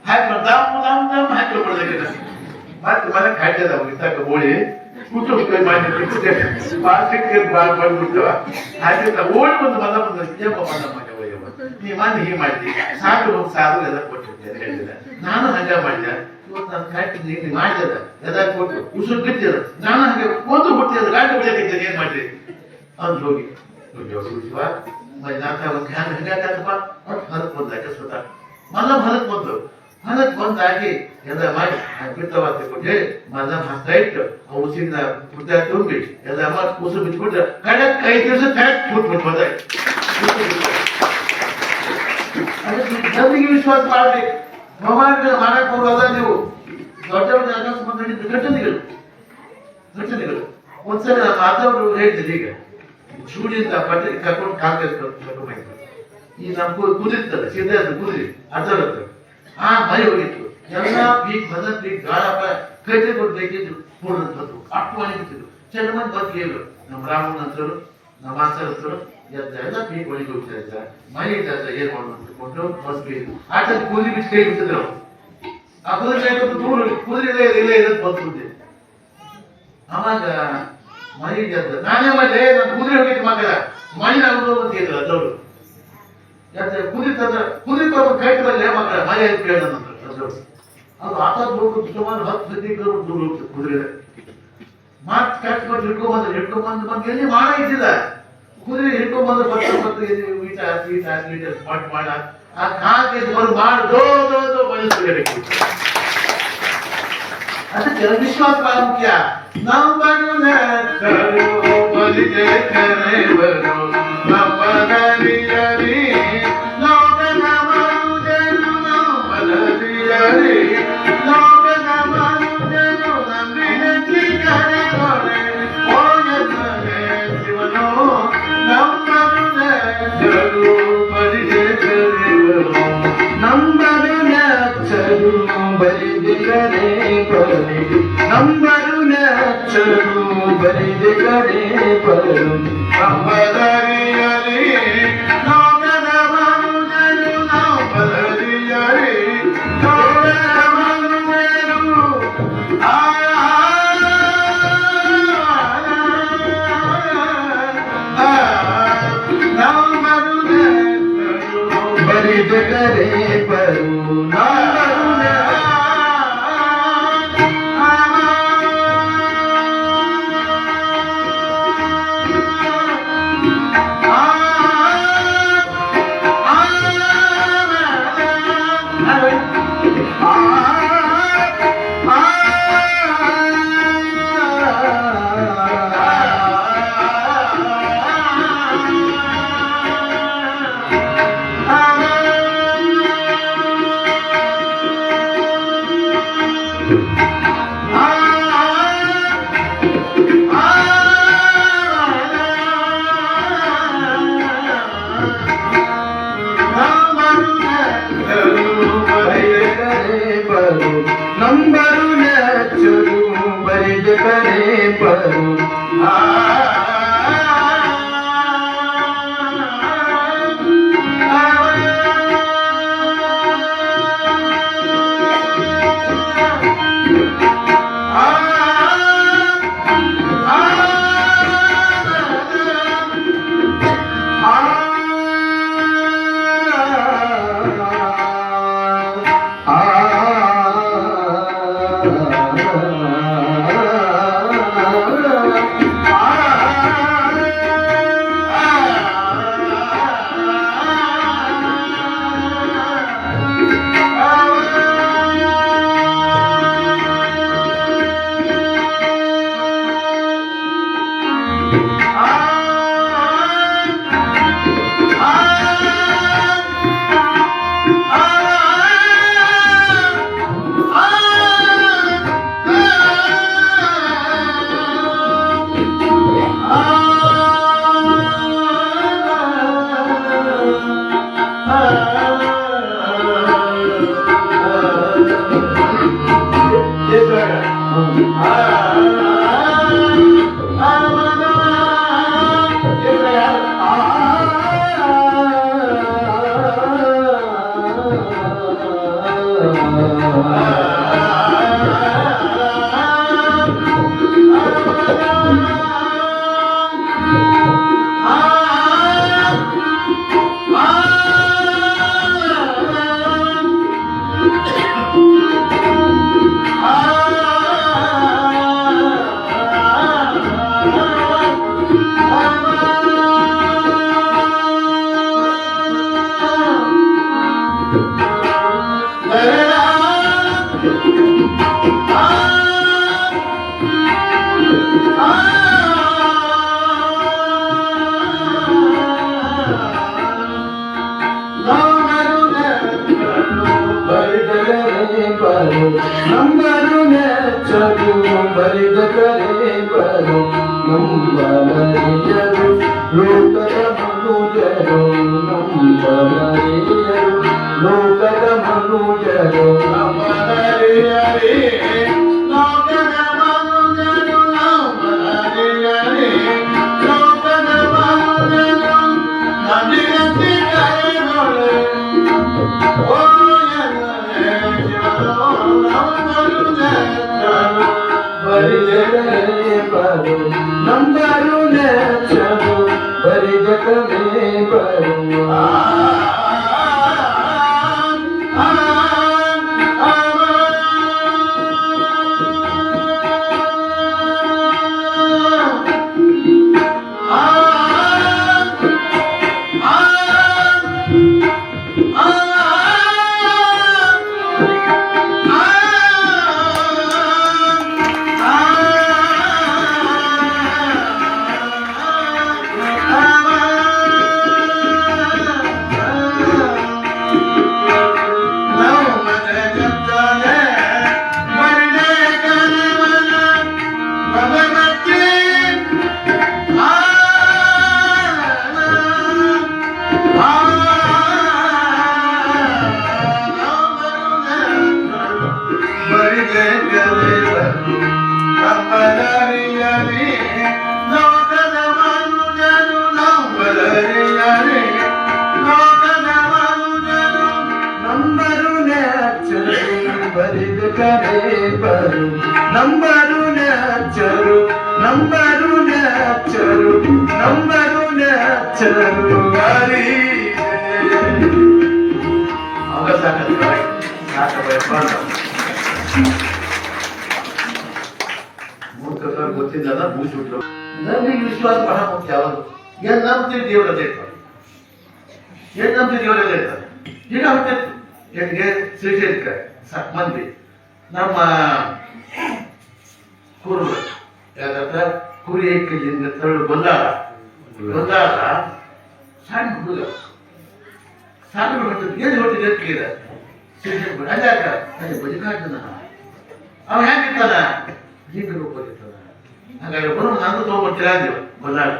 ಹಾಕಿ ದಮ್ ದಮ್ ದಮ್ ಹಾಕಿ ಬಿಡ್ದಾಗ ಮತ್ತೆ ಮನೆ ಕಾಯ್ತದ ಅವ್ ಇತ್ತಾಗ ಹೋಳಿ ಕುಟುಂಬ ಮಾಡಿ ಬಂದ್ಬಿಡ್ತವ ಹಾಕಿರ್ತ ಓಡಿ ಬಂದು ಮದ ಬಂದ ಮದ ನೀ ಮನೆ ಹೀಗೆ ಮಾಡಿದ್ವಿ ಸಾಕು ಹೋಗಿ ಸಾಧು ಎಲ್ಲ ಕೊಟ್ಟಿರ್ತೇನೆ ಹೇಳಿದ ನಾನು ಹಂಗ ಮಾಡಿದೆ ಇವತ್ತು ನಾನು ಕಾಯ್ತಿದ್ ನೀನು ಮಾಡಿದ ಎಲ್ಲ ಕೊಟ್ಟು ಉಸುರು ಬಿಟ್ಟಿದ ನಾನು ಹಂಗೆ ಒಂದು ಹುಟ್ಟಿದ ಗಾಡಿ ಬಿಡಕ್ಕಿದ್ದೆ ಏನ್ ಮಾಡಿದ್ರಿ ಅಂದ್ ಹೋಗಿ ಶಿವ ನಾಥ ಒಂದು ಹಂಗಾಗತ್ತಪ್ಪ ಹೊಲಕ್ ಬಂದಾಕೆ ಸ್ವತಃ ಮಲ್ಲ ಹೊಲಕ್ ಬಂದು ಹೊಲಕ್ ಬಂದಾಗಿ ಎಲ್ಲ ಮಾಡಿ ಬಿತ್ತವಾತಿ ಕೊಟ್ಟು ಹೇಳಿ ಮಲ್ಲ ಹಸ್ತ ಇಟ್ಟು ಉಸಿರಿನ ಪುಟ್ಟ ತುಂಬಿ ಎಲ್ಲ ಮಾಡಿ ಉಸಿರು ಬಿಟ್ಬಿಟ್ರೆ ಕರೆಕ್ಟ್ 5 ದಿವಸ ಕರೆಕ್ಟ್ ಬಿಟ್ಬಿಟ್ಟು ಬಂದಾಗಿ ನಮಗೆ ವಿಶ್ವಾಸ ಮಾಡ್ಬೇಕು ಮಾಡಕ್ ಹೋಗಲ್ಲ ನೀವು ದೊಡ್ಡವ್ರ ಅಕಸ್ಮಾತ್ ನಡೆದ ಘಟನೆಗಳು ಒಂದ್ಸಲ ಮಾಧವರು ಹೇಳಿದ್ರು ಈಗ ಸೂರ್ಯಂತ ಬಟ್ಟೆ ಕರ್ಕೊಂಡು ಕಾಂಗ್ರೆಸ್ ಈ ನಮ್ ಕುದಿರ್ತದೆ ಸಿದ್ಧ ಕುದಿರಿ ಅದರದ್ದು ಆ ಮಳೆ ಹೋಗಿತ್ತು ಎಲ್ಲ ಪೀಕ್ ಬಂದ ಪೀಕ್ ಗಾಳಪ್ಪ ಕೈತೆ ಕೊಡ್ಬೇಕಿದ್ರು ಪೂರ್ಣ ಬಂದು ಅಷ್ಟು ಮನೆ ಬಿಟ್ಟಿದ್ರು ಚೆನ್ನಮನ್ ಬಂದು ಕೇಳಿದ್ರು ನಮ್ಮ ರಾಮನ ಹತ್ರರು ನಮ್ಮ ಆಚಾರ ಹತ್ರರು ಎಲ್ಲ ಪೀಕ್ ಒಳಗೆ ಹೋಗ್ತಾ ಇದ್ದಾರೆ ಮಳೆ ಇದ್ದ ಏನ್ ಮಾಡುವಂತ ಕೊಟ್ಟು ಬಸ್ ಬೇಕಿದ್ರು ಆಟ ಕೂಲಿ ಬಿಟ್ಟು ಕೈ ಬಿಟ್ಟಿದ್ರು ಆ ಕುದುರೆ ದೂರ ಕುದುರೆ ಇಲ್ಲ ಇರೋದು ಬಂದ್ಬಿಟ್ಟೆ ಅವಾಗ ಮಳೆ ಇದ್ದ ನಾನೇ ಮಾಡಿದೆ ನಾನು ಕುದುರೆ ಹೋಗಿದ್ದು ಮಗದ ಮಳೆ ಆಗುದು ಅಂತ ಹೇಳಿದ್ರು ಅದವರು ಯಾಕೆ ಕುದುರೆ ತಂದ್ರೆ ಕುದುರೆ ತಗೊಂಡು ಕೈ ಬರಲೇ ಮಕ್ಕಳ ಮಳೆ ಕೇಳಿದಂತ ಅದವರು ಅದು ಆಟ ಹೋಗ್ಬಿಟ್ಟು ಸುಮಾರು 10 ಕಿಲೋಮೀಟರ್ ದೂರ ಹೋಗ್ತದೆ ಕುದುರೆ ಮಾತ್ ಕಟ್ಕೊಂಡು ಹಿಡ್ಕೊಂಡ್ಬಂದು ಬಂದು ಎಲ್ಲಿ ಮಾಡ ಇದ್ದಿಲ್ಲ ಕುದುರೆ ಹಿಡ್ಕೊಂಡ್ಬಂದು ಈಟ ಸ್ಪಾಟ್ ಮಾಡ ಆ ಕಾಗೆ ಬಂದು ಮಾಡಿ ಮನಸ್ಸು ಅದಕ್ಕೆ ವಿಶ್ವಾಸ ಬಹಳ ಮುಖ್ಯ ನಂಬರು ನಂಬರು ನಚ್ಚರು ಬರಿದೆ ಕಡೆ ಬರು ನಂಬರಿಯಲಿ ಲೋಕದ ಮನುಜರು ನಂಬರಿಯಲಿ ಲೋಕದ ಮನುಜರು ನಂಬರು ನಚ್ಚರು ಬರಿದೆ ಕಡೆ ಬರು ಪರು ನಂಬರು ನೆಚ್ಚರು ಬರಿದ ಕರೆ ಬರು ನಂಬರಿಯರು ಲೋಕದ ಮನುಜರು ನಂಬರಿಯರು ಲೋಕದ ಮನುಜರು ನಂಬರಿಯರೇ ಲೋಕದ ಮನುಜರು ನಂಬರಿಯರೇ ಲೋಕದ ಮನುಜರು ನದಿಗತಿ ಕರೆಗಳು ನಂಬರು ನೆಚ್ಚರು ಬರಿದ ಕರೆ ಬರು ನಂಬರು ನೆಚ್ಚರು ನಂಬರು ನೆಚ್ಚರು ನಂಬರು ನೆಚ್ಚರು ಮೂರ್ಖ ಸರ್ ಗೊತ್ತಿದ್ದಲ್ಲ ಮುಗಿಸ್ಬಿಟ್ರು. ನನಗೆ ವಿಶ್ವಾಸ ಬಹಳ ಮುಖ್ಯ. ಯಾವುದು ಏನ್ ನಂಬ್ತೀವಿ ದೇವರಲ್ಲೇ ಇರ್ತಾರೆ, ಏನ್ ನಂಬ್ತೀವಿ ದೇವರಲ್ಲೇ ಇರ್ತಾರೆ. ಈಗ ಹೊಟ್ಟಿತ್ತು ಹೆಂಗೆ ಶ್ರೀಶೈಲಕ್ಕೆ ಮಂದಿ ನಮ್ಮ ಕುರುಬ ಯಾಕಂದ್ರೆ ಕುರಿ ಕೈಯಿಂದ ತಳ್ಳು ಬಂದಾಗ ಸಣ್ಣ ಹುಡುಗ ಸಾಲು ಹೊಟ್ಟಿದ್ದು ಏನು ಹೊಟ್ಟಿದೆ ಕೇಳಿದ ಶ್ರೀಶೈಲ ಅಲ್ಲಾಕ ಅಲ್ಲಿ ಬದುಕಾಡ್ತಾನ ಅವ ಹೆಂಗಿರ್ತಾನ ಹಿಂಗ ರೂಪಿರ್ತಾನ. ಹಾಗಾಗಿ ಬರೋ ನನಗೂ ತೊಗೊಂಡ್ಬರ್ತೀರ ಅಂದೇವ ಬಂದಾಗ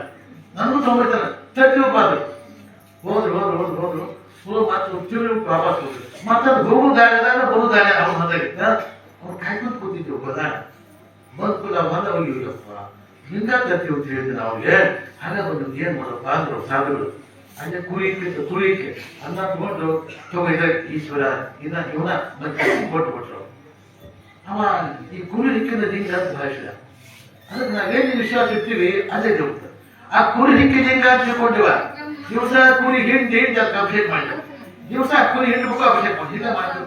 ನನಗೂ ತೊಗೊಂಡ್ಬರ್ತಾನ ತಟ್ಟಿ ಹೋಗ್ಬಾರ್ದು. ಹೋದ್ರು ಮಾತು ತಿರುಗಿ ವಾಪಸ್ ಹೋದ್ರು. ಮತ್ತೆ ಹೋಗೋ ದಾರಿದಾಗ ಬರೋ ದಾರಿ ಅವ್ನ ಹೊಂದಾಗಿತ್ತ ಅವ್ರು ಕಾಯ್ಕೊಂಡು ಕೂತಿದ್ದೆವು ಬಂದಾಗ ಬಂದ್ಕೂಲ ಮನ ಹೋಗಿಲ್ಲಪ್ಪ ಹಿಂಗಾಗತ್ತೆ ಅಂತ ಹೇಳಿದ್ರು ಅವ್ರಿಗೆ. ಹಾಗಾದ್ರೆ ನಿಮ್ಗೆ ಏನ್ ಮಾಡಪ್ಪ ಅಂದ್ರು ಸಾಧುಗಳು. ಅಲ್ಲೇ ಕುರಿಕೆ ಅನ್ನ ತಗೊಂಡು ತಗೊಂಡ ಈಶ್ವರ ಇವನ ಮತ್ತೆ ಕೊಟ್ಬಿಟ್ರು. ಅವ ಈ ಕುರಿ ಹಿಕ್ಕಿನ ಲಿಂಗ ಅಂತ ಭಾಷೆ ಅದಕ್ಕೆ ನಾವೇನು ವಿಶ್ವಾಸ ಇರ್ತೀವಿ ಅದೇ ದೇವ್ರ. ಆ ಕುರಿ ಹಿಕ್ಕಿ ಲಿಂಗ ಅಂತ ತಿಳ್ಕೊಂಡಿವ. ದಿವಸ ಕುರಿ ಹಿಂಡಿ ಅದಕ್ಕೆ ಅಭಿಷೇಕ ಮಾಡಿದ್ರು. ದಿವಸ ಕುರಿ ಹಿಂಡ್ಬೇಕು ಅಭಿಷೇಕ ಮಾಡಿ ಹಿಂಗ ಮಾಡ್ಕೊಡು.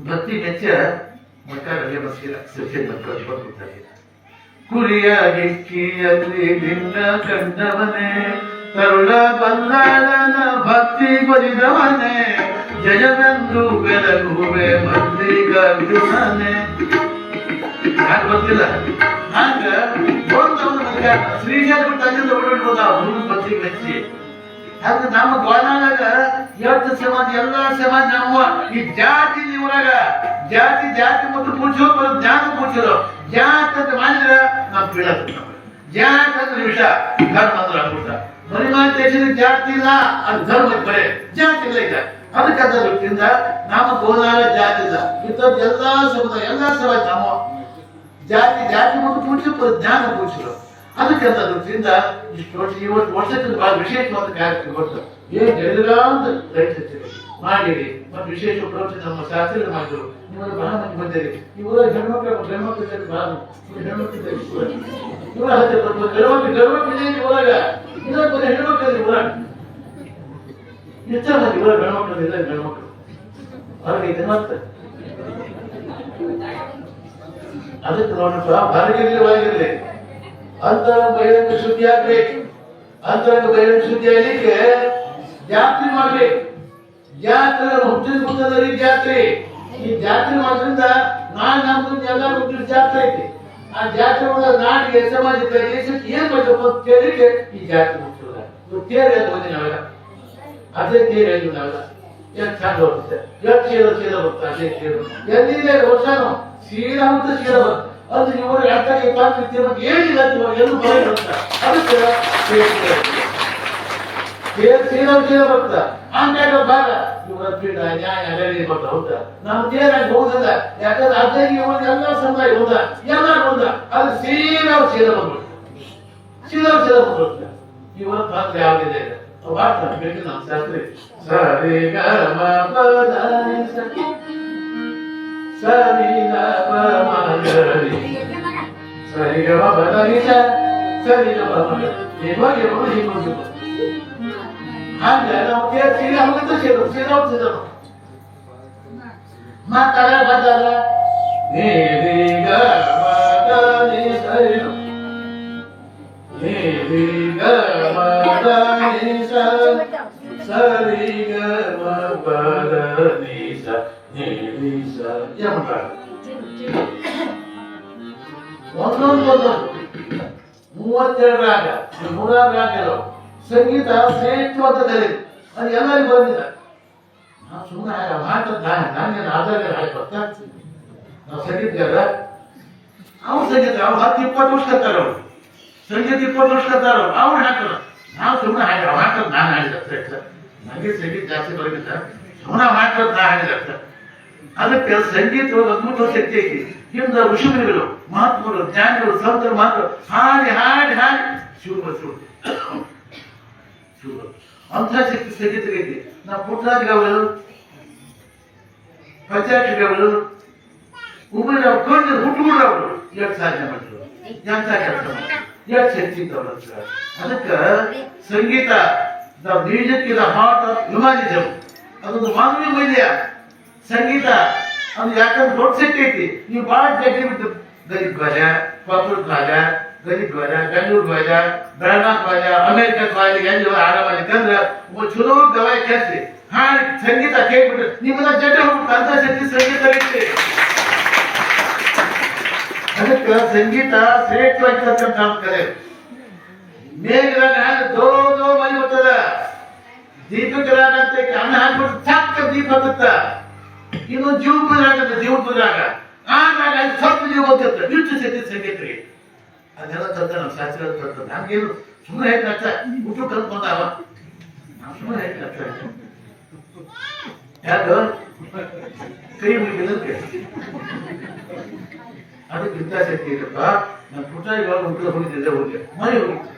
ಭಕ್ತಿ ಮೆಚ್ಚ ಮಕ್ಕಳಲ್ಲಿ ಬಸ್ಸಿಲ್ಲ ಸಸ್ಯ ಬರ್ತಾರೆ. ಕುರಿಯ ಹಿಕ್ಕಿಯಲ್ಲಿ ನಿನ್ನ ಕಂಡವನೇ ತರುಳ ಬಲ್ಲಾಳನ ಭಕ್ತಿ ಬರಿದವನೇ ಜಯವೆಂದು ಬೆಳಗುವೆ ಮಲ್ಲಿಕಾರ್ಜುನನೇ. ಯಾಕೆ ಗೊತ್ತಿಲ್ಲ ಹಂಗ ಶ್ರೀಶೈಲ ತಂದಿಂದ ಓಡಾಡ್ಬೋದ ಹುಡುಗ ಭಕ್ತಿ ಮೆಚ್ಚಿ. ಹಂಗ ನಮ್ಮ ಗೋನಾಳಾಗ 8 ಸಮಾಜ ಎಲ್ಲಾ ಸಮಾಜ ನಮ್ಮ ಈ ಜಾತಿ ಊರಾಗ ಜಾತಿ ಮತ್ತು ಪೂಜೋ ಜ್ಞಾನ ಪೂಜರು ಜಾತಿ ಅಂತ ಮಾಡಿದ್ರೆ ನಾವು ಬೀಳತ್ತ. ಜಾತಿ ಅಂದ್ರೆ ವಿಷ, ಧರ್ಮ ಅಂದ್ರೆ ಅಮೃತ. ಮರಿಮಾನ್ ದೇಶದಲ್ಲಿ ಜಾತಿ ಇಲ್ಲ, ಅದು ಧರ್ಮ ಬರೇ ಜಾತಿ ಇಲ್ಲ ಈಗ. ಅದಕ್ಕೆ ಅದ ದೃಷ್ಟಿಯಿಂದ ನಮ್ಮ ಗೋನಾಳ ಜಾತಿ ಇಲ್ಲ. ಇಂಥದ್ದು ಎಲ್ಲಾ ಸಮಾಜ ನಮ್ಮ ಜಾತಿ ಮತ್ತು ಪೂಜ ಜ್ಞಾನ ಪೂಜರು. ಅದಕ್ಕೆ ಅಂತ ದೃಷ್ಟಿಯಿಂದ ಇಷ್ಟು ವರ್ಷಕ್ಕೆ ಬಹಳ ವಿಶೇಷವಾದ ಕಾರ್ಯಕ್ರಮ ಕೊಡ್ತಾರೆ. ಏನ್ ಹೇಳಿದ್ರ ಅಂತ ಮಾಡಿರಿ ಮತ್ತು ವಿಶೇಷ ಪ್ರವಚನ ನಮ್ಮ ಶಾಸ್ತ್ರಿಗಳು ಮಾಡಿದ್ರು. ನಿಮ್ಮಲ್ಲಿ ಬಹಳ ಮಂದಿ ಬಂದಿರಿ. ಇವರ ಹೆಣ್ಮಕ್ಳು ಬಹಳ ಹೆಣ್ಮಕ್ಳು ಊರಾಗ ಇನ್ನೊಂದು ಬರೀ ಹೆಣ್ಮಕ್ಳು ಊರಾಗ ಇಷ್ಟ ಮಂದಿ ಊರ ಗಂಡ್ಮಕ್ಳು ಹೊರಗೈತೆ ಮತ್ತೆ. ಅದಕ್ಕೆ ನೋಡಪ್ಪ ಹೊರಗಿರ್ಲಿ ಅಂತರಂಗ ಬಹಿರಂಗ ಶುದ್ಧಿ ಆಗ್ಬೇಕು. ಅಂತರಂಗ ಬಹಿರಂಗ ಶುದ್ಧಿ ಆಗ್ಲಿಕ್ಕೆ ಜಾತ್ರೆ ಮಾಡ್ಬೇಕು. ಜಾತ್ರೆ ಹುಟ್ಟಿದ ಹುಟ್ಟದಲ್ಲಿ ಜಾತ್ರೆ. ಈ ಜಾತ್ರೆ ಮಾಡೋದ್ರಿಂದ ನಾಳೆ ನಮ್ದು ಎಲ್ಲ ಹುಟ್ಟಿದ ಜಾತ್ರೆ ಐತಿ. ಆ ಜಾತ್ರೆ ಒಳಗ ನಾಡಿಗೆ ಸಮಾಜಕ್ಕೆ ದೇಶಕ್ಕೆ ಏನ್ ಮಾಡ್ಬೇಕು ಅಂತ ಕೇಳಿಕ್ಕೆ ಈ ಜಾತ್ರೆ ಮುಗಿಸೋದ. ತೇರು ಎದ್ದು ಬಂದಿ ನಾವೆಲ್ಲ ಅದೇ ತೇರು ಎದ್ದು ನಾವೆಲ್ಲ ಎಷ್ಟು ಚಂದ ಹೋಗುತ್ತೆ. ಎಷ್ಟು ಸೀದ ಬರುತ್ತೆ ಅದೇ ತೇರು ಎಲ್ಲಿದೆ ವರ್ಷನೂ ಸೀದಾ ಹೋಗುತ್ತೆ ಸೀದಾ ಬರುತ್ತೆ. ಅದು ಇವರು ಏನಿಲ್ಲ ಎಂದು ಬರೋದಂತ ಅದಕ್ಕೆ ಸೀದಾ ಬರ್ತ ಹಂಗಾಗ ಬಾರ ಇವರ ಪೀಠ ನ್ಯಾಯ ಅರಳಿ ಬರ್ತ ಹೌದಾ. ನಾವು ತೇರಾಗಿ ಹೋಗಲ್ಲ. ಯಾಕಂದ್ರೆ ಅದೇ ಇವರು ಎಲ್ಲ ಸಮುದಾಯ ಹೋದ ಎಲ್ಲ ಹೋದ ಅದು ಸೀದಾ ಬಂದ್ಬಿಡ್ತ. ಇವರ ಪಾತ್ರ ಯಾವ್ದಿದೆ ಮಾಡ್ತಾರೆ ಬೇಕು ನಮ್ಮ ಶಾಸ್ತ್ರಿ. ಸರಿ ಗ ಮ ಪ ದ ಸರಿ ಗ ಪ ಮ ಗ ರಿ ಸರಿ ಗ ಮ ಪ ದ ನಿ ಸ ಸರಿ ಗ ಪ ಮ ಗ ಹೀಗೆ ಹೋಗ್ಬೇಕು. ಹಂಗ ನಾವು ಸೀದಾ ಹೋಗಿದ್ದು ಸೀದಾ ಮಾತಾಡ ಬಂದಲ್ಲ ನೀ ಗ ಮ ದ ನಿ ಸರಿ ನೀ ಗ ಮ ದ ನಿ ಸ ಸರಿ ಗ ಮ ಪ ದ ನಿ ಸ ನೀ ಸ ಒಂದೊಂದು 32 ರಾಗ 100 ರಾಗ ಸಂಗೀತ ಶ್ರೇಷ್ಠವಾದದಲ್ಲಿ ಅದು ಎಲ್ಲರಿಗೂ ಬಂದಿದೆ. ನಾವು ಸುಮ್ಮನೆ ಮಾತಾಡ ನನಗೆ ಆಧಾರ ಹಾಕಿ ನಾವು ಸಂಗೀತಗಾರ ಅವ್ರು ಸಂಗೀತ ಅವ್ರು 10-20 ವರ್ಷ ಕತ್ತಾರ. ಅವ್ರು ಸಂಗೀತ 20 ವರ್ಷ ಕತ್ತಾರ. ಅವ್ರು ಹಾಕೋರು ನಾವು ಸುಮ್ಮನೆ ಹಾಕಿ ಮಾತಾಡ ನಾನು ಹಾಡಿದ ನನಗೆ ಸಂಗೀತ ಜಾಸ್ತಿ ಬರೋದಿಲ್ಲ. ಸುಮ್ಮನೆ ಮಾತಾಡ ನಾ ಹಾಡಿದ ಅದಕ್ಕೆ ಸಂಗೀತ ಅದ್ಭುತ ಶಕ್ತಿ ಐತಿ. ಹಿಂದ ಋಷಿಮುನಿಗಳು ಮಹಾತ್ಮರು ಜ್ಞಾನಿಗಳು ಸಂತರು ಮಾತ್ರ ಹಾಡಿ ಹಾಡಿ ಹಾಡಿ ಶಿವ ಅಂಥ ಶಕ್ತಿ ಸಂಗೀತಗೈತಿ. ನಾವು ಪುಟ್ಟರಾಜಗವರು ಪಂಚಾಯತ್ಗಳು ಉಮೇಶ್ ಅವ್ರು ಕಂಡು ಹುಟ್ಟುಬಿಡ್ರವ್ರು ಎಷ್ಟು ಸಾಧನೆ ಮಾಡಿದ್ರು ಎಂತ ಕೆಲಸ ಎಷ್ಟು ಶಕ್ತಿ ಇದ್ದವ್ರು. ಅದಕ್ಕೆ ಸಂಗೀತ the music is the heart of humanism. ಅದೊಂದು ಮಾನವೀಯ ಮೌಲ್ಯ ಸಂಗೀತ. ಅದು ಯಾಕಂದ್ರೆ ದೊಡ್ಡ ಶಕ್ತಿ ಐತಿ. ನೀವು ಬಹಳ ಜಗ್ಗಿ ಬಿಟ್ಟು ಗರೀಬ್ ಧ್ವಜ, ಕೊಪ್ಪಳ ಧ್ವಜ, ಗರೀಬ್ ಧ್ವಜ, ಬೆಂಗಳೂರು ಧ್ವಜ, ಬೆಳಗಾಂ ಧ್ವಜ, ಅಮೆರಿಕ ಧ್ವಜ ಎಲ್ಲ ಆಡ ಮಾಡ್ಲಿಕ್ಕಂದ್ರೆ ಚಲೋ ಗವಾಯಿ ಕೇಳಿಸಿ ಹಾಡಿ ಸಂಗೀತ ಕೇಳ್ಬಿಟ್ರೆ ನಿಮ್ಮೆಲ್ಲ ಜಡ್ಡ ಹೋಗ್ಬಿಟ್ಟು ಅಂತ ಶಕ್ತಿ ಸಂಗೀತ ಐತಿ. ಅದಕ್ಕೆ ಸಂಗೀತ ಶ್ರೇಷ್ಠವಾಗಿರ್ತಕ್ಕಂಥ ಕಲೆ. ಮೇಘರಾಗ ದೋ ಮೈ ಬರ್ತದ. ದೀಪಕರಾಗ ಅಂತ ಅನ್ನ ಹಾಕ್ಬಿಟ್ಟು ಚಕ್ಕ ದೀಪ ಹತ್ತತ್ತ. ಇನ್ನು ಜೀವಪುರಾಗ ಜೀವಪುರಾಗ ಆಗಾಗ ಸ್ವಲ್ಪ ಜೀವ ಗೊತ್ತಿರ್ತ ಇಷ್ಟು ಶಕ್ತಿ ಸಂಗೀತರಿಗೆ ಅದೆಲ್ಲ ತಂದ ನಮ್ಮ ಶಾಸ್ತ್ರ ತರ್ತದೆ. ನಮ್ಗೇನು ಸುಮ್ಮನೆ ಹೇಗೆ ಅರ್ಥ ಊಟ ಕಲ್ತ್ಕೊಂಡಾವ ನಾವು ಸುಮ್ಮನೆ ಹೇಗೆ ಅರ್ಥ ಯಾಕ ಕೈ ಮುಗಿದಕ್ಕೆ ಅದಕ್ಕೆ ಹಿತಾಸಕ್ತಿ ಇಲ್ಲಪ್ಪ. ನಾನು ಪುಟ್ಟಾಗಿ ಹುಟ್ಟಿದ ಹೋಗಿದ್ದೆ ಹೋಗಿ ಮಳೆ ಹೋಗಿತ್ತು,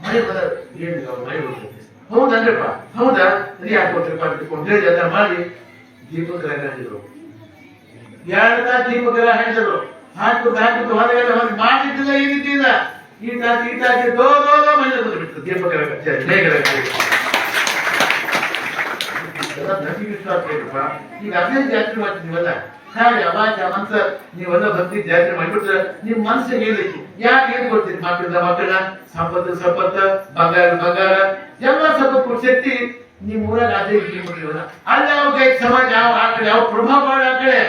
ಮಳೆ ಬರ ಏನಿಲ್ಲ ಮಳೆ ಹೋಗಿತ್ತು. ಹೌದಲ್ರಪ್ಪ, ಹೌದಾ ಸರಿ ಹಾಕೊಟ್ರಪ್ಪ ಎಲ್ಲ ಮಾಡಿ ದೀಪಕರ ಹಾಕಿದ್ರು. 2 ತಾಸು ದೀಪಕರ ಹಾಕಿದ್ರು. ಹಾಕಿದ್ದು ಹೊರಗೆಲ್ಲ ಹೊರಗೆ ಮಾಡಿದ್ದಿಲ್ಲ, ಏನಿದ್ದಿಲ್ಲ. ಈ ತಾಸಿ ದೋ ಮಳೆ ಬಂದ್ಬಿಟ್ಟು ದೀಪಕರ ಹೇಗರ ನದಿ ವಿಶ್ವಾಸ ಬೇಕಪ್ಪ. ಈಗ ಅದೇ ಜಾತ್ರೆ ಮಾಡ್ತೀವಲ್ಲ, ಹಾಗೆ ಅವಾಚ ಮನ್ಸ ನೀವೆಲ್ಲ ಭಕ್ತಿ ಜಾತ್ರೆ ಮಾಡಿಬಿಟ್ರೆ ನಿಮ್ ಮನ್ಸಿಗೆ ಏನೈತಿ, ಯಾಕೆ ಏನ್ ಕೊಡ್ತೀರಿ ಮಕ್ಕಳ ಸಂಪತ್ತು ಬಂಗಾರ ಎಲ್ಲ ಸಂಪತ್ತು ಕೊಡ್ಸೈತಿ. ನಿಮ್ ಊರಾಗ ಅದೇ ಮಾಡ್ತೀವಲ್ಲ, ಅಲ್ಲಿ ಯಾವ ಕೈ ಸಮಾಜ ಯಾವ ಆ ಕಡೆ ಯಾವ ಪ್ರಭಾವ ಮಾಡಿ ಆ ಕಡೆ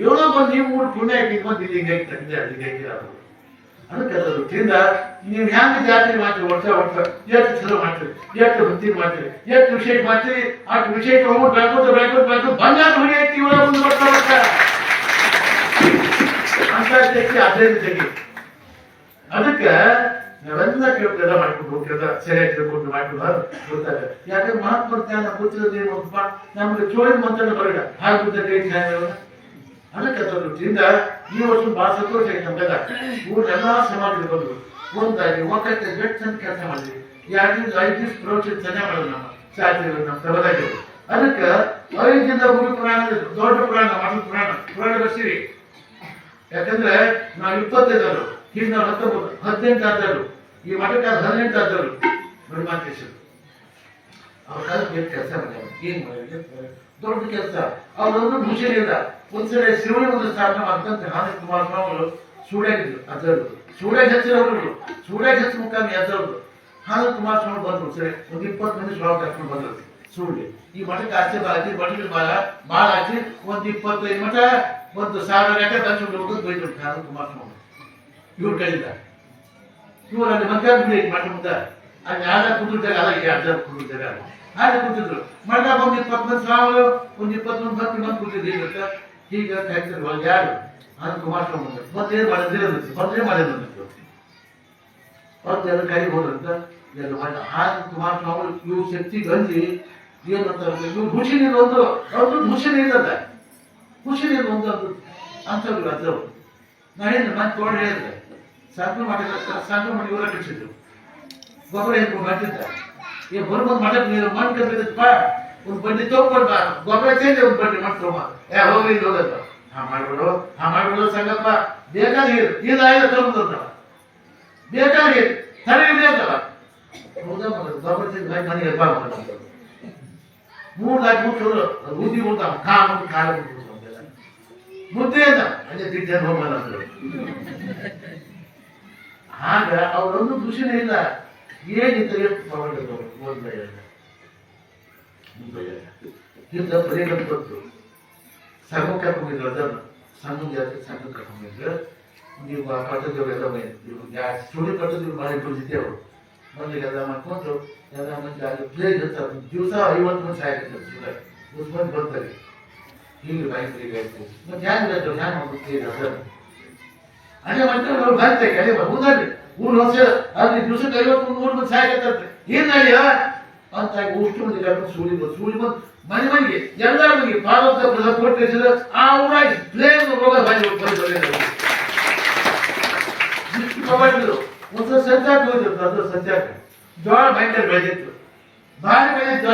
ಏನೋ ಬಂದು ನೀವು ಊರು ಪುಣ್ಯ ಹಾಕಿದ್ಕೊಂಡು ಇಲ್ಲಿ ಹಿಂಗೆ ಅದಕ್ಕೆ ಅದರಿಂದ ನೀವು ಹ್ಯಾಂಗ ಜಾತ್ರೆ ಮಾಡ್ತೀರಿ, ವರ್ಷ ಎಷ್ಟು ಚಲೋ ಮಾಡ್ತೀರಿ, ಎಷ್ಟು ಭಕ್ತಿ ಮಾಡ್ತೀರಿ, ಎಷ್ಟು ವಿಶೇಷ ಮಾಡ್ತೀರಿ. ಅಷ್ಟು ವಿಶೇಷ ಬೆಳ್ಕೊಂಡು ಬಂಗಾರ ಹೊಡೆಯೈತಿ ಇವರ ಒಂದು ವರ್ಷ ಅಂತ ಶಕ್ತಿ ಅದ್ರಿಂದ ತೆಗಿ. ಅದಕ್ಕೆ ನಾವೆಲ್ಲ ಕೇಳ್ತೆಲ್ಲ ಮಾಡ್ಕೊಂಡು ಹೋಗ್ತದ ಸರಿಯಾಗಿ ತಿಳ್ಕೊಂಡು ಮಾಡ್ಕೊಂಡು ಗೊತ್ತಾಗ. ಯಾಕಂದ್ರೆ ಮಹಾತ್ಮ ಜ್ಞಾನ ಗೊತ್ತಿರೋದೇನಪ್ಪ, ನಮ್ಗೆ ಚೋಳಿ ಮಂತ್ರ ಬರಲ್ಲ ಹಾಗೆ ಕೈ ಜ್ಞಾನ. ಅದಕ್ಕೆ ಅದರಿಂದ ಈ ವರ್ಷ ಬಹಳ ಸಂತೋಷ ಆಯ್ತು ನಮ್ಗೆಲ್ಲ. ಊರೆಲ್ಲ ಸಮಾಜದಲ್ಲಿ ಬಂದ್ರು, ಒಂದಾಗಿ ಒಕ್ಕತ್ತೆ ಗಟ್ಟ ಅಂತ ಕೆಲಸ ಮಾಡಿದ್ವಿ. 2-5 ದಿವಸ ಪ್ರವಚನ ಚೆನ್ನಾಗಿ ಮಾಡೋದು ನಮ್ಮ ಶಾಸ್ತ್ರಿಗಳು, ನಮ್ಮ ಸಭಾದಾಗಿರು. ಅದಕ್ಕೆ 5 ದಿನದ ಗುರು ಪುರಾಣ, ದೊಡ್ಡ ಪುರಾಣ, ಮಠದ ಪುರಾಣ ಬರ್ಸಿರಿ. ಯಾಕಂದ್ರೆ ನಾವು 25 ಈಗ ನಾವು 18 ಆದರು, ಈ ಮಠಕ್ಕೆ 18 ಆದರು. ಬ್ರಹ್ಮಾಂತೇಶ್ವರ ಅವ್ರ ಕಾಲಕ್ಕೆ ಕೆಲಸ ಮಾಡ್ಯಾರ. ಏನ್ ಮಾಡಿದ್ರೆ ದೊಡ್ಡ ಕೆಲಸ. ಅವ್ರೊಂದು ಮುಷಿಲಿಲ್ಲ. ಒಂದ್ಸಲ ಶಿವನ ಒಂದು ಸ್ಥಾಪನೆ ಮಾಡ್ತಂತೆ ಹಾನಿ ಕುಮಾರಸ್ವಾಮಿಗಳು ಸೂಳ್ಯಾಗಿದ್ರು. ಅದರದ್ದು ಸೂಳ್ಯಾಗ ಹಚ್ಚಿರೋರು, ಸೂಳ್ಯಾಗ ಹಚ್ಚ ಮುಖಾಮಿ ಅದರದ್ದು ಹಾನಿ ಕುಮಾರಸ್ವಾಮಿ ಬಂದ್ರು. ಸರಿ ಒಂದು 20 ಮಂದಿ ಸ್ವಾಮಿ ಕರ್ಕೊಂಡು ಬಂದ್ರು ಸುಳ್ಳಿ. ಈ ಮಠಕ್ಕೆ ಆಚೆ ಹಾಕಿ ಮಠಕ್ಕೆ ಬಾಳ ಹಾಕಿ ಒಂದು 25 ಮಠ 1,000 ಗಂಟೆ ತಂದು ಹೋಗೋದು ಬೈದ್ರು ಹಾನಿ ಕುಮಾರಸ್ವಾಮಿ ಇವ್ರ ಕೈಯಿಂದ. ಇವರು ಅಲ್ಲಿ ಮಧ್ಯಾಹ್ನ ಮಠ ಮುಂದೆ ಅಲ್ಲಿ ಯಾರ ಕುಂದಿದ್ದಾಗ ಅಲ್ಲ, ಈ ಅರ್ಧ ಕುಂದಿದ್ದಾಗ ಹಾಗೆ ಕುಂತಿದ್ರು. ಮಠದಾಗ ಒಂದು 20 ಮಂದಿ ಸ್ವಾಮಿಗಳು, ಒಂದು 20 ಮಂದಿ ಭಕ್ತಿ ಬಂದು ಕುಂತಿದ್ರು. ಈಗ ಕಾಯ್ತಿದ್ರು ಅಲ್ಲಿ ಯಾರು ಹಾನಿ ಕುಮಾರಸ್ವಾಮಿ ಮತ್ತೇನು ಮಾಡಿದ್ರೆ ಮೊದಲೇ ಮಾಡಿದ್ರು ಎಲ್ಲ ಕೈ ಹೋದ್ರಂತ ಎಲ್ಲ ಮಾಡಿ ಹಾನಿ ಕುಮಾರಸ್ವಾಮಿ ಇವು ಶಕ್ತಿ ಗಂಜಿ ಏನಂತ ಇವ್ರು ಖುಷಿ ನೀರು ಒಂದು ಅವ್ರದ್ದು ಖುಷಿ ನೀರಲ್ಲ, ಖುಷಿ ನೀರು ಒಂದು ಅಂತವ್ರು ಅದ್ರವ್ರು. ನಾ ಹೇಳಿದ್ರೆ ನಾನು ತೋಡ್ ಹೇಳಿದ್ರೆ ಸಾಕು ಮಾಡಿ ಇವರ ಕಳಿಸಿದ್ರು. ಗೊಬ್ಬರ ಹೇಳ್ಕೊಂಡು ಮಾಡ್ತಿದ್ದ ಈ ಬರ್ಬೋದು ಮಾಡಕ್ ನೀರು ಮಣ್ಣು ಕಬ್ಬಿದಪ್ಪ ಒಂದು ಬಂಡಿ ತಗೊಂಡ್ಬ ಗೊಬ್ಬರ ಚೇಂಜ್ ಒಂದು ಬಂಡಿ ಮಣ್ಣು ತಗೊಂಬ ಹೋಗ್ಲಿ ಹೋಗತ್ತ ಮಾಡ್ಬಿಡು ಸಂಗಪ್ಪ. ಬೇಕಾದ ಇಲ್ಲ ತಗೊಂಡ್ ಬೇಕಾದ ಸರಿ ಬೇಕಲ್ಲ ಗೊಬ್ಬರ ಚೇಂಜ್ ಮನೆಗೆ 3 ಲಾಖ ಬುದ್ಧಿ ಕೊಡ್ತಾವ ಕಾಲ ಮುದ್ದೆ ಅಂತ ಅದೇ ತಿಂಡಿ ಹೋಗಲ್ಲ ಅಂದ್ರು. ಆಗ ಅವರೊಂದು ಖುಷಿನೇ ಇಲ್ಲ. ಏನಿತ್ತು ಎಷ್ಟು ಇಂಥ ಬರೀಗಂತ ಗೊತ್ತು. ಸಂಘ ಕರ್ಕೊಂಡಿದ್ರು, ಅದನ್ನು ಸಂಘ ಜಾತಿ ಸಂಘ ಕರ್ಕೊಂಡಿದ್ರು. ನೀವು ಆ ಪಟ್ಟದವರೆಲ್ಲ ಸ್ಟುಡಿಯೋ ಪಟ್ಟದ ಮಾಡಿ ಬಿಡ್ತಿದ್ದೆ ಅವರು ಮೊದಲಿಗೆಲ್ಲ ಮಾಡ್ಕೊಂಡು ಎಲ್ಲ ಮಂದಿ ಅಲ್ಲಿ ಪ್ಲೇಸ್ ಇರ್ತಾರೆ. ದಿವಸ 50 ಮಂದಿ ಸಾಯ್ತಾರೆ, 10 ಮಂದಿ ಬರ್ತಾರೆ. ಹೀಗೆ ಬ್ಯಾಂಕಿಗೆ ಆಯ್ತು ಮತ್ತೆ ಹ್ಯಾಂಗ್ ಮಾಡ್ತೀವಿ ಅದನ್ನು ಅದೇ ಮಾಡ್ತಾರೆ. ಅವ್ರು ಬರ್ತಾರೆ ಅದೇ ಹೌದಾಡ್ರಿ ಊರು ಹೊಸ ಅಲ್ಲಿ ದಿವಸಕ್ಕೆ 50-100 ಮಂದಿ ಸಾಯ್ಕತ್ತಂತೆ. ಏನ್ ನಡಿಯ ಅಂತ ಅಷ್ಟು ಮಂದಿ ಸುಳಿ ಬಂದು ಮನೆಗೆ ಎಲ್ಲ ಮನೆಗೆ ಪಾರ್ವತ ಕೊಟ್ಟಿದ್ರೆ ಆ ಊರಾಗಿ ಪ್ಲೇನ್ ರೋಗ ಬಂದಿದ್ರು. ಒಂದ್ಸಲ ಸಂಚಾರ ಹೋಗಿದ್ರು, ಅದ್ರ ಸಂಚಾರ ಜೋಳ ಭಯಂಕರ ಬೆಳೆದಿತ್ತು, ಭಾರಿ ಬೆಳೆದಿತ್ತು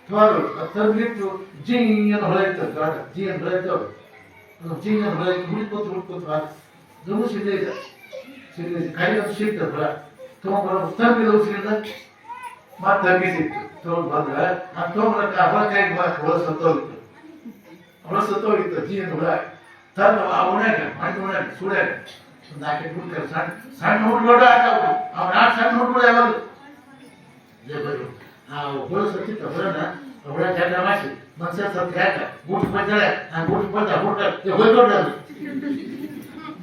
ಜೋಳ ತಂದ್ಬಿಟ್ಟು ಜೀನ್ ಹೊಳೆಯಿತ್ತು. ಜೋಳ ಜೀನ್ ಹೊಳೆಯ್ತವ್ರು ಜೀನ್ ಹೊಳೆಯಿತು ಹುಡ್ಕೋತು ದುಮ್ಮು ಸಿಡ್ಲಿಲ್ಲ ಕೈ ಒಂದು ಸಿಗ್ತದೆ ಹೊರ ತೊಗೊಂಡ್ಬರೋ ತಂಬಿದ ಸಿಗಿದ ಮತ್ತೆ ತಂಗಿ ಸಿಕ್ತು ತೊಗೊಂಡು ಬಂದ್ರೆ ಆ ತೊಗೊಂಡ್ರಕ್ಕ ಹೊರ ಕೈ ಹೊರ ಸತ್ತೋಗಿತ್ತು. ಹೊರ ಸತ್ತೋಗಿತ್ತು ಜೀನ್ ಹೊರ ತಂದು ಆ ಉಣ್ಯಾಗ ಮಾಡಿ ಉಣ್ಯಾಗ ಸುಳ್ಯಾಗ ಒಂದು 4 ಹುಡ್ತಾರೆ. ಸಣ್ಣ ಹುಡುಗರು ಹಾಕವ್ರು ಅವ್ರು 4 ಸಣ್ಣ ಹುಡುಗರು ಯಾವಾಗ ಆ ಹೊರ ಸತ್ತಿತ್ತು ಹೊರನ ಹೊರ ಜಾಗ ಮಾಡಿಸಿ ಮನುಷ್ಯ ಸ್ವಲ್ಪ ಯಾಕ ಬೂಟ್ ಬಂದಾಳೆ ಆ ಬೂಟ್ ಬಂದ ಬೂಟ ಹೋಯ್ಕೊಂಡ್ರೆ ಅದು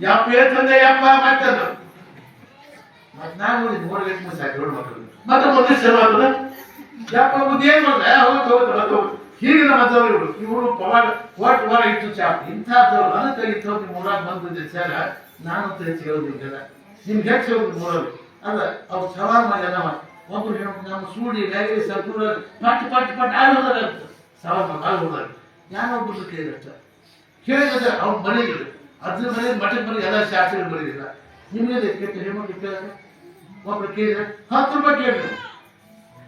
ಯಪ್ಪ ಹೇಳ್ತಂದೆ ಯಪ್ಪ ಮಾಡ್ತಂದ್ರು. ಮತ್ತೆ ನಾನು ನೋಡಿದ್ದು 3 ಗಂಟೆ ಮುಂಚೆ ಸಾಕು ರೋಡ್ ಮಕ್ಕಳು ಮತ್ತೆ ಮೊದಲೇ ಶುರು ಆಗ್ತದ ಯಪ್ಪ ಬುದ್ಧಿ ಏನ್ ಮಾಡ್ದೆ ಹೋಗ್ತು ಹೀಗಿನ ಮದ್ದವರು ಇವರು ಪವಾಡ ಹೊರ ಇಟ್ಟು ಚಾಪ್ ಇಂಥದ್ದವ್ರು ನನ್ನ ಕೈ ತೋಗಿ 3 ಬಂದಿದ್ದೆ ಸರ ನಾನು ಹೆಚ್ಚು ಹೇಳೋದಿಲ್ಲ. ನಿಮ್ಗೆ ಹೆಚ್ಚು ಹೇಳೋದು 3 ಅಲ್ಲ ಅವ್ರು ಸವಾಲ್ ಮಾಡಿ ಎಲ್ಲ ಒಬ್ಬರು ನಮ್ಮ ಸೂಡಿ ಮ್ಯಾಗಿರಿ ಸರ್ಕೂರ ಪಟ್ ಆಳು ಹೋದಾಗ ಸವಾಲ್ ಮಾಡಿ ಆಳು ಹೋದಾಗ ಯಾರೊಬ್ಬರು ಕೇಳಿದಷ್ಟ ಕೇಳಿದ್ರೆ ಅವ್ರ ಮನೆಗೆ ಅದ್ರ ಮೇಲೆ ಮಠಕ್ಕೆ ಬರೀ ಎಲ್ಲ ಶಾಸ್ತ್ರಗಳು ಬರೀದಿಲ್ಲ. ನಿಮಗೆ ಕೆಟ್ಟ ಹೆಣ್ಮಕ್ಳು ಕೇಳಿದ್ರೆ ಒಬ್ರು ಕೇಳಿದ್ರೆ 10 ರೂಪಾಯಿ ಕೇಳಿದ್ರು.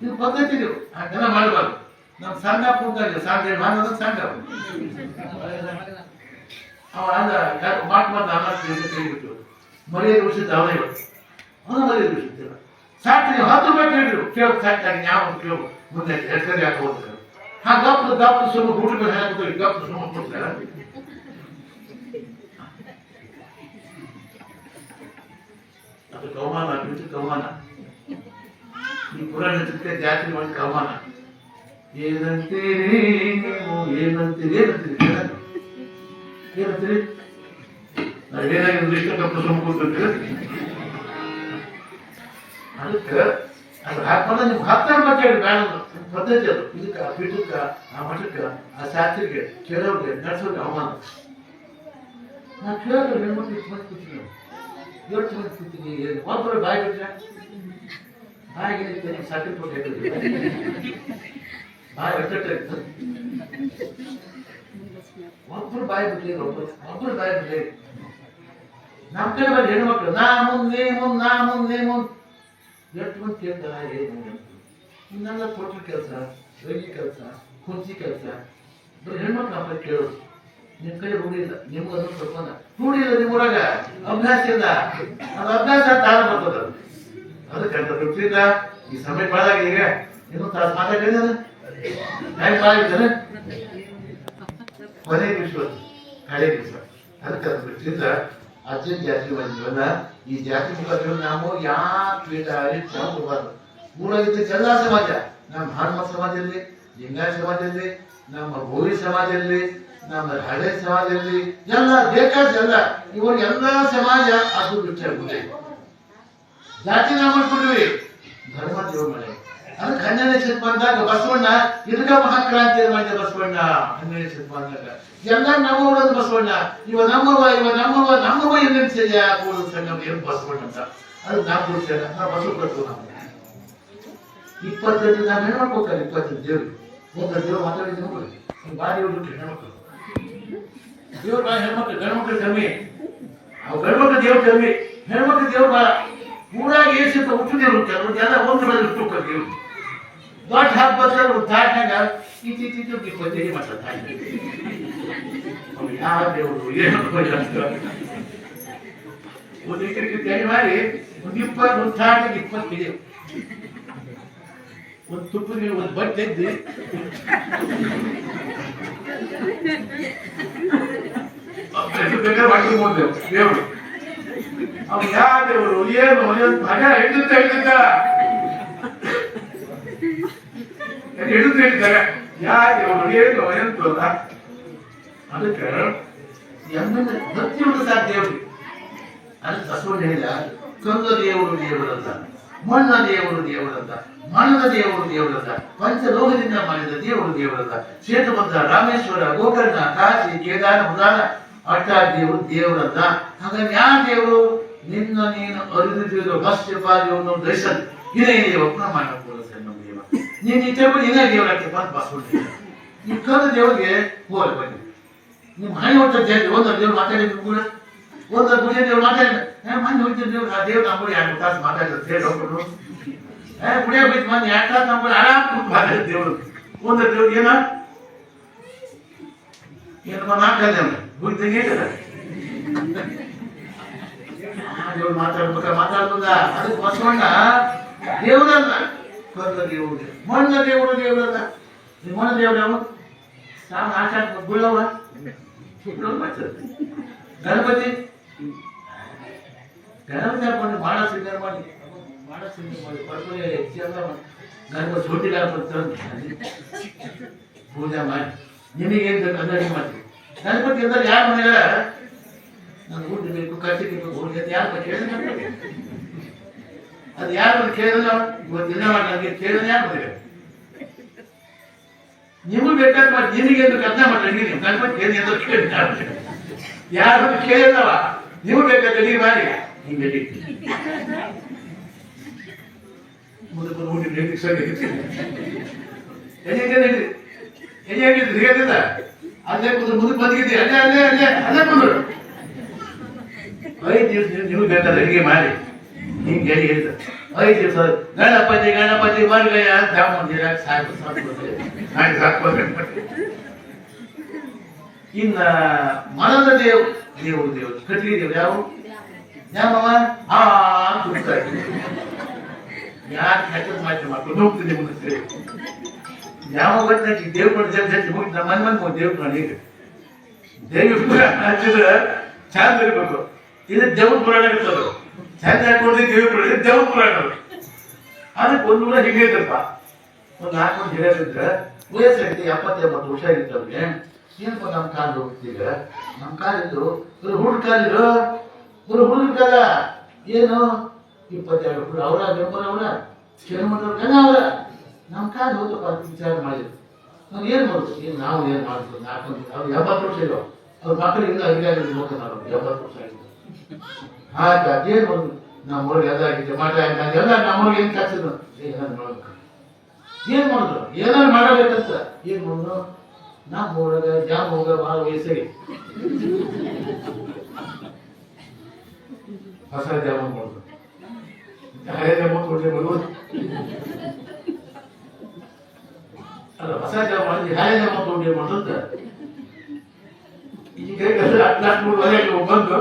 ಇದು ಪದ್ಧತಿ ನೀವು ಹಾಗೆಲ್ಲ ಮಾಡಬಾರ್ದು. ನಮ್ಮ ಸಂಘ ಕೂತಾಗ ಸಂಘ ಮಾಡೋದು ಸಂಘ ಅವ ಮಾತು ಅನ್ನ ಕೇಳಿಬಿಟ್ಟು ಮರ್ಯಾದೆ ಉಳಿಸಿದ್ದು ಅವನೇ ಅವನ ಮರ್ಯಾದೆ ಉಳಿಸುತ್ತಿಲ್ಲ. ಸಾಕು ನೀವು 10 ರೂಪಾಯಿ ಕೇಳಿದ್ರು ಕೇಳೋದು ಸಾಕಾಗಿ ಯಾವ ಕೇಳು ಮುಂದೆ ಹೆಸರು ಯಾಕೆ ಹೋಗ್ತಾರೆ. ಹಾ ಗಪ್ಪ ಸುಮ್ಮ ಊಟ ಮೇಲೆ ಹಾಕಿ ಗಪ್ಪ ಸುಮ್ಮ ಕೊಡ್ತಾರೆ. ಅದು ಕೌಮಾನ ಬಿಟ್ಟು ಕೌಮಾನ. ಈ ಪುರಾಣ ಜಾತಿ ಮಾಡಿ ಕೌಮಾನ. ಏನಂತೀರಿ ನೀವು ಏನಂತೀರಿ ಏನಂತೀರಿ ನಾವೇನಾಗಿದ್ರು ಇಷ್ಟ ಕಪ್ಪು ಸುಮ್ಮ ಕೂತ್ಕೊಂತೀರಿ. ಅದಕ್ಕೆ ಅದು ಹಾಕೋದ ನೀವು 10 ರೂಪಾಯಿ ಕೇಳಿ ಬೇಡ ಪದ್ಧತಿ ಅದು. ಇದಕ್ಕೆ ಆ ಪೀಠಕ್ಕೆ ಆ ಮಠಕ್ಕೆ ಆ ಶಾಸ್ತ್ರಿಗೆ ಕೇಳೋರಿಗೆ ನಡೆಸೋರಿಗೆ ಅವಮಾನ. ನಾನು ಕೇಳೋದು ಹೆಣ್ಮಕ್ಳು ಇಟ್ಕೊಂಡು ಕೂತೀನಿ, ಯೋಚನೆ ಮಾಡಿ ಕೂತೀನಿ. ಒಬ್ಬರು ಬಾಯಿ ಬಿಟ್ರೆ ಬಾಯಿಗೆ ಸರ್ಟಿಫಿಕೇಟ್ ಬಾಯಿ ಅಟ್ಟೆ ಇರ್ತದೆ. ಒಬ್ಬರು ಬಾಯಿ ಬಿಡ್ಲಿ ಒಬ್ಬರು ಬಾಯಿ ಬಿಡ್ಲಿ. ನಮ್ಮ ಕಡೆ ಬಂದು ಹೆಣ್ಮಕ್ಳು ನಾ ಮುಂದೆ ಎಷ್ಟು ಮಂದಿ ಕೇಳ್ತಾರ ಏನು ಇನ್ನೆಲ್ಲ ತೋಟದ ಕೆಲಸ, ಅಡುಗೆ ಕೆಲಸ, ಕುಂಚಿ ಕೆಲಸ ಬರೀ ಹೆಣ್ಮಕ್ಳು ನಮ್ಮ ಕಡೆ ಕೇಳೋದು. ನಿಮ್ಮ ಕಡೆ ರೂಢಿ ಇಲ್ಲ, ನಿಮ್ಗೆ ಅದನ್ನು ಸ್ವಲ್ಪ ರೂಢಿ ಇಲ್ಲ. ನಿಮ್ಮೂರಾಗ ಅಭ್ಯಾಸ ಇಲ್ಲ. ಅದು ಅಭ್ಯಾಸ ತಾಳ ಬರ್ತದ. ಅದಕ್ಕೆ ಅಂತ ಗೊತ್ತಿಲ್ಲ. ಈ ಸಮಯ ಬಾಳಾಗ ಈಗ ಇನ್ನೂ ತಾಸು ಮಾತಾಡಿದ ಹೆಂಗೆ ಬಾಳಿದ್ದಾನೆ ಕೊನೆ ದಿವಸ ಹಳೆ ದಿವಸ. ಅದಕ್ಕೆ ಅದು ಗೊತ್ತಿಲ್ಲ. ಅಜ್ಜನ ಜಾತಿ ಬಂದಿವಲ್ಲ, ಈ ಜಾತಿ ಮುಖಾಂತರ ನಾವು ಯಾಕೆ ಹೋಗಬಾರ್ದು. ಊರಾಗಿದ್ದ ಎಲ್ಲ ಸಮಾಜ, ನಮ್ಮ ಹನುಮ ಸಮಾಜದಲ್ಲಿ, ಲಿಂಗಾಯತ ಸಮಾಜದಲ್ಲಿ, ನಮ್ಮ ಗೋವಿ ಸಮಾಜದಲ್ಲಿ, ನಮ್ಮ ಹಳೆ ಸಮಾಜದಲ್ಲಿ ಎಲ್ಲ ಬೇಕಾದ ಎಲ್ಲ ಇವಾಗ ಎಲ್ಲ ಸಮಾಜ ಅದು ಬಿಟ್ಟಾಗ್ಬಿಟ್ಟೆ. ಜಾತಿ ನಾವು ಮಾಡ್ಕೊಂಡ್ವಿ, ಧರ್ಮ ದೇವ್ರ ಮನೆ. ಅದಕ್ಕೆ 12ನೇ ಶತಮಾನದಾಗ ಬಸವಣ್ಣ ಇದಕ್ಕ ಮಹಾಕ್ರಾಂತಿ ಮಾಡಿದ. ಬಸವಣ್ಣ 12ನೇ ಶತಮಾನದಾಗ ಎಲ್ಲ ನಮ್ಮ ಊರದ್ದು ಬಸವಣ್ಣ. ಇವ ನಮ್ಮವ ಇನ್ನೇನು ಸರಿಯ ಕೂಡದು ಸಣ್ಣ ಏನು ಬಸವಣ್ಣ ಅಂತ. ಅದು ನಾವು ಕೊಡ್ತೇವೆ, ನಾವು ಬಸವ ಕೊಡ್ತೀವಿ. ನಾವು 28 ನಾವು ಹೆಣ್ಮಕ್ಳು ಹೋಗ್ತಾರೆ. 28 ದೇವ್ರು ಒಂದು ದೇವ್ರು ಮಾತಾಡಿದ್ರು ಭಾಳ ದೇವ್ರು ಬಿಟ್ಟು ಹೆಣ್ಮಕ್ಳು ದೇವ್ರು ಭಾಳ ಹೆಣ್ಮಕ್ಳು. ಗಂಡ್ಮಕ್ಳು ಕಮ್ಮಿ, ಅವು ಗಂಡ್ಮಕ್ಳು ದೇವ್ರು ಕಮ್ಮಿ, ಹೆಣ್ಮಕ್ಳು ದೇವ್ರು ಭಾಳ. ಊರಾಗ ಏಸಿಂತ ಹುಟ್ಟು ದೇವ್ರು ಎಲ್ಲ ಒಂದು ಕಡೆ ಇಟ್ಟು ದೇವ್ರು. ದೊಡ್ಡ ಹಬ್ಬ ತಾಟ್ನಾಗ ಇತ್ತೀಚೆ ಇಪ್ಪತ್ತೈದು ಮಾಡ್ತಾರೆ. ಯಾವ ದೇವರು ಏನು ಒಂದು ಎಕರೆಗೆ ತಯಾರಿ ಮಾಡಿ ಒಂದು 20 ತಾಟಿಗೆ 20 ಇದೆ. ಒಂದು ತುಪ್ಪಗೆ ಒಂದು ಬಟ್ಟೆ ಎದ್ದು ಬೇಕಾದ್ರೆ ಮಾಡ್ಕೊಂಡು ದೇವರು. ಅವ್ ಯಾವ ದೇವರು ಏನು ಮಗ ಹಿಡಿದ ಹೇಳ್ತಾರೆ ಯಾವ ದೇವರು ಏನು ಎಂತಲ್ಲ. ಅದಕ್ಕೆ ಪ್ರತಿಯೊಂದು ಸಾಧ್ಯ ದೇವ್ರಿ. ಅದಕ್ಕೆ ಬಸವಣ್ಣ ಹೇಳಿದ ಕಲ್ಲ ದೇವರು ದೇವರಲ್ಲ, ಮಣ್ಣ ದೇವರು ದೇವರಲ್ಲ, ಮಣ್ಣದ ದೇವರು ದೇವರಲ್ಲ, ಪಂಚಲೋಕದಿಂದ ಮಾಡಿದ ದೇವರು ದೇವರಲ್ಲ. ಶ್ವೇತಬದ್ಧ, ರಾಮೇಶ್ವರ, ಗೋಕರ್ಣ, ಕಾಶಿ, ಕೇದಾರ ಮುದಾನ ಅಟ್ಟ ದೇವರು ದೇವರಲ್ಲ. ಹಾಗಾಗಿ ಯಾವ ದೇವರು ನಿನ್ನ ನೀನು ಅರಿದು ಭಸ್ಯಪಾದಿಯನ್ನು ದರ್ಶನ್ ಇದೇ ಒಪ್ಪನ ಮಾಡಬಹುದು ನಮ್ಮ ದೇವ. ನೀನು ಈ ಟೇಬಲ್ ಇದೇ ದೇವರಾಗ್ತದೆ ಬಂದು ಬಸವಣ್ಣ. ಈ ಕಲ್ಲ ದೇವರಿಗೆ ಹೋಗಿ ಬನ್ನಿ. ನಿಮ್ಮ ಮನೆ ಹೊತ್ತ ದೇವ್ರು ಒಂದರ ದೇವ್ರು ಮಾತಾಡಿದ್ರು ಕೂಡ ಒಂದರ ಪೂಜೆ ದೇವ್ರು ಮಾತಾಡಿದ ಮನೆ ಹೋಗ್ತಿದ್ದ ದೇವ್ರು ಆ ದೇವ್ರು ನಂಬರ್ 2 ತಾಸು ಮಾತಾಡಿದ್ರು ಡಾಕ್ಟರು ಕುಡಿಯ ಹೋಯ್ತು ಮಂದಿ 2 ತಾಸು ನಂಬರ್ ಆರಾಮ್ ಮಾತಾಡಿದ ದೇವ್ರು. ಒಂದರ ದೇವ್ರು ಏನ ಏನು ನಾಲ್ಕಲ್ಲ ಹೋಗ್ದಂಗೆ ದೇವ್ರು ಮಾತಾಡ್ಬೋದ. ಅದಕ್ಕೆ ಬಸವಣ್ಣ ದೇವರಲ್ಲ, ಕಲ್ಲ ದೇವರು, ಮಣ್ಣ ದೇವರು ದೇವರಲ್ಲ. ಮಣ್ಣ ದೇವ್ರು ಯಾವ ನಾವು ಆಟ ಬೀಳವ ಗಣಪತಿ ಹಾಕೊಂಡು ಮಾಡ ಸಿಂಗರ್ ಮಾಡಿ ಪರ್ಪುರಿ ಗಣಪತಿ ಛೋಟಿ ಗಣಪತಿ ಪೂಜೆ ಮಾಡಿ ನಿಮಗೇನು ಬೇಕು ಅದನ್ನ ಮಾಡ್ತೀವಿ. ಗಣಪತಿ ಅಂದ್ರೆ ಯಾರ ಮನೆಗ ನಾನು ಊಟ ಬೇಕು ಕಟ್ಟಿ ಬೇಕು ಹುಡುಗ ಯಾರು ಕೇಳಿದ್ರೆ ಅದು ಯಾರು ಕೇಳಿದ್ರೆ ಇವತ್ತು ದಿನ ಮಾಡಿ ನನಗೆ ಕೇಳಿದ್ರೆ ಯಾರು ಮನೆಗೆ ನಿಮಗೆ ಬೇಕಾದ್ರೆ ಮಾಡಿ ನಿಮಗೇನು ಕಥೆ ಮಾಡಿ ನೀವು ಗಣಪತಿ ಏನು ಕೇಳಿ ಯಾರು ಕೇಳಿದವ ನೀವು ಬೇಕಾದ್ರೆ ಅಡಿಗೆ ಮಾಡಿ ಹಿಂಗೆ ಮುಂದೆ ಊಟ ಬೇಕು ಸರಿ ಹೇಳಿಲ್ಲ ಅಲ್ಲೇ ಕುಂದ್ರು ಮುಂದಕ್ಕೆ ಬಂದಿದ್ದೆ ಅಲ್ಲೇ ಅಲ್ಲೇ ಅಲ್ಲೇ ಅಲ್ಲೇ ಕುಂದ್ರು 5 ದಿವಸ ನೀವು ಬೇಕಾದ್ರೆ ಅಡಿಗೆ ಮಾಡಿ ಹಿಂಗೆ ಹೇಳಿ ಹೇಳ್ತಾರೆ 5 ದಿವಸ ಗಣಪತಿ ಗಣಪತಿ ಬರ್ಗಯ್ಯ ಚಾಮುಂಡಿ ಸಾಕು ನಾಳೆ ಸಾಕು. ಇನ್ನ ಮನದ ದೇವರು ಕಟ್ಲಿ ದೇವ್ರು ಯಾವ ತುಡ್ತಾ ಇದ್ದೀವಿ ಯಾಕೆ ಹೆಸರು ಮಾಹಿತಿ ಮಾಡ್ಕೊಂಡು ಹೋಗ್ತಿದ್ದೆ ಮುಂದೆ ಯಾವ ಗೊತ್ತಾಗಿ ದೇವ್ರು ಕೊಟ್ಟು ಜಲ್ದಿ ಹೋಗಿ ನಮ್ಮ ಮನೆ ದೇವ್ರು ನೋಡಿ ದೇವ್ರ ಹಚ್ಚಿದ್ರೆ ಚಂದ ಇರ್ಬೇಕು. ಇದು ದೇವ್ರ ಪುರಾಣ ಇರ್ತದ ಚಂದ ಹಾಕೊಂಡ್ರೆ ದೇವ್ರ ಪುರಾಣ ದೇವ್ರ ಪುರಾಣ ಅದಕ್ಕೆ ಒಂದು ಹಿಂಗೆ ಇದ್ದಪ್ಪ ಒಂದು 4 ಮಂದಿ ಹಿರಿಯರಿದ್ರೆ ವಯಸ್ಸಾಗಿತ್ತು 70-80 ವರ್ಷ ಆಗಿತ್ತವ್ರಿಗೆ ಏನಪ್ಪ ನಮ್ಮ ಕಾಲು ಹೋಗ್ತೀಗ ನಮ್ಮ ಕಾಲಿದ್ದು ಹುಡುಗ ಕಾಲಿರು ಹುಡುಗ ಕಾಲ ಏನು 22 ಹುಡುಗ ಅವರ ಬೆಂಬಲ ಅವರ ಕೆಲವು ಅವರ ನಮ್ಮ ಕಾಲು ಹೋಗಪ್ಪ ವಿಚಾರ ಮಾಡಿದ್ರು ನಾವು ಏನು ಮಾಡೋದು ಏನು ನಾವು ಏನು ಮಾಡಿದ್ರು 4 ಮಂದಿ ಅವ್ರು 70 ವರ್ಷ ಇರೋ ಅವ್ರ ಮಕ್ಕಳು ಇನ್ನೂ ಹೀಗಾಗಿ ಹೋಗ್ತಾರೆ ನಾವು 70 ವರ್ಷ ಆಗಿದ್ದು ಹಾಗೆ ಅದೇನು ಮಾಡೋದು ನಮ್ಮೂರಿಗೆ ಅದಾಗಿದೆ ಮಾಟ ಎಲ್ಲ ನಮ್ಮೂರಿಗೆ ಏನು ಕಾಸಿದ್ರು ಏನಾದ್ರು ನೋಡ್ಬೇಕು ಏನ್ ಮಾಡಿದ್ರು ಏನಾದ್ರು ಮಾಡಬೇಕಂತ ಏನ್ ಮಾಡಿದ್ರು ನಮ್ಮೂರಾಗ ಜಾಮ್ ಹೋಗ ಭಾಳ ವಯಸ್ಸಿಗೆ ಹೊಸ ಜಾಮೂನ್ ಮಾಡಿದ್ರು ಹಳೆ ಜಾಮೂನ್ ಕೊಟ್ಟೆ ಬರುವುದು ಅಲ್ಲ ಹೊಸ ಜಾಮೂನ್ ಹಳೆ ಜಾಮೂನ್ ತೊಗೊಂಡು ಮಾಡುತ್ತ ಈಗ 14 ವರೆಗೆ ಬಂದು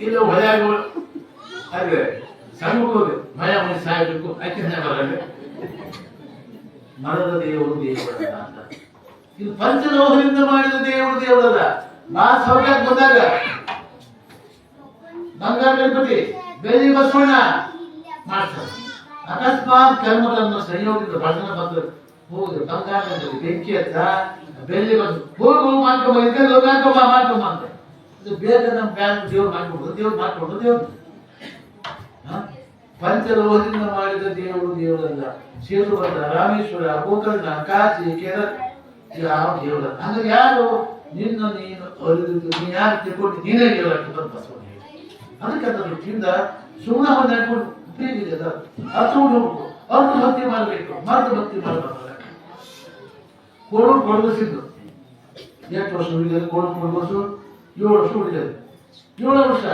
ಇಲ್ಲ ಹೊಳೆಯಾಗ ಹಾಗೆ ಸಣ್ಣಕ್ಕೆ ಹೋಗಿ ಭಯ ಮನೆ ಸಾಯಬೇಕು ಆಯ್ಕೆ ಬರಲ್ಲ ಮರದ ದೇವರು ದೇವರಲ್ಲ ಅಂತ ಇದು ಪಂಚಲೋಹದಿಂದ ಮಾಡಿದ ದೇವರು ದೇವರಲ್ಲ ನಾ ಸೌಖ್ಯಕ್ಕೆ ಬಂದಾಗ ಬಂಗಾರ ಗಣಪತಿ ಬೆಳ್ಳಿ ಬಸವಣ್ಣ ಮಾಡ್ತಾರೆ ಅಕಸ್ಮಾತ್ ಕರ್ಮಗಳನ್ನು ಸಂಯೋಗದಿಂದ ಭಜನ ಬಂದು ಹೋಗಿ ಬಂಗಾರ ಗಣಪತಿ ಬೆಂಕಿ ಹತ್ತ ಬೆಳ್ಳಿ ಬಸ್ ಹೋಗು ಮಾಡ್ಕೊಂಬ ಇದಕ್ಕೆ ಲೋಕಾಕೊಂಬ ಮಾಡ್ಕೊಂಬ ಅಂತ ಇದು ಬೇಗ ನಮ್ಮ ಬ್ಯಾಂಕ್ ದೇವ್ರು ಮಾಡ್ಕೊಡ್ರು ದೇವ್ರು ಪಂಚಲೋಹದಿಂದ ಮಾಡಿದ ದೇವರು ದೇವರಲ್ಲ ಸೇತುಬಂಧ ರಾಮೇಶ್ವರ ಗೋಕರ್ಣ ಕಾಶಿ ಕೇರಳ ಯಾವ ದೇವರ ಅಂದ್ರೆ ಯಾರು ನಿನ್ನ ನೀನು ಅರಿದು ನೀ ಯಾರು ತಿಳ್ಕೊಂಡು ನೀನೇ ದೇವರಾಗ್ತದೆ ಅಂತ ಬಸವಣ್ಣ ಹೇಳಿ ಅದಕ್ಕೆ ಅದರ ದೃಷ್ಟಿಯಿಂದ ಸುಮ್ಮನೆ ಒಂದು ಹಾಕೊಂಡು ಉಪಯೋಗ ಇದೆ ಅದ ಅರ್ಥ ಹೋಗ್ಬೇಕು ಅರ್ಥ ಭಕ್ತಿ ಮಾಡಬೇಕು ಮಾರ್ಗ ಭಕ್ತಿ ಮಾಡಬಾರ್ದು ಕೊಡಗಿಸಿದ್ದು ಎಷ್ಟು ವರ್ಷ ಉಳಿದರೆ ಕೊಡಗಿಸು 7 ವರ್ಷ ಉಳಿದರೆ 7 ವರ್ಷ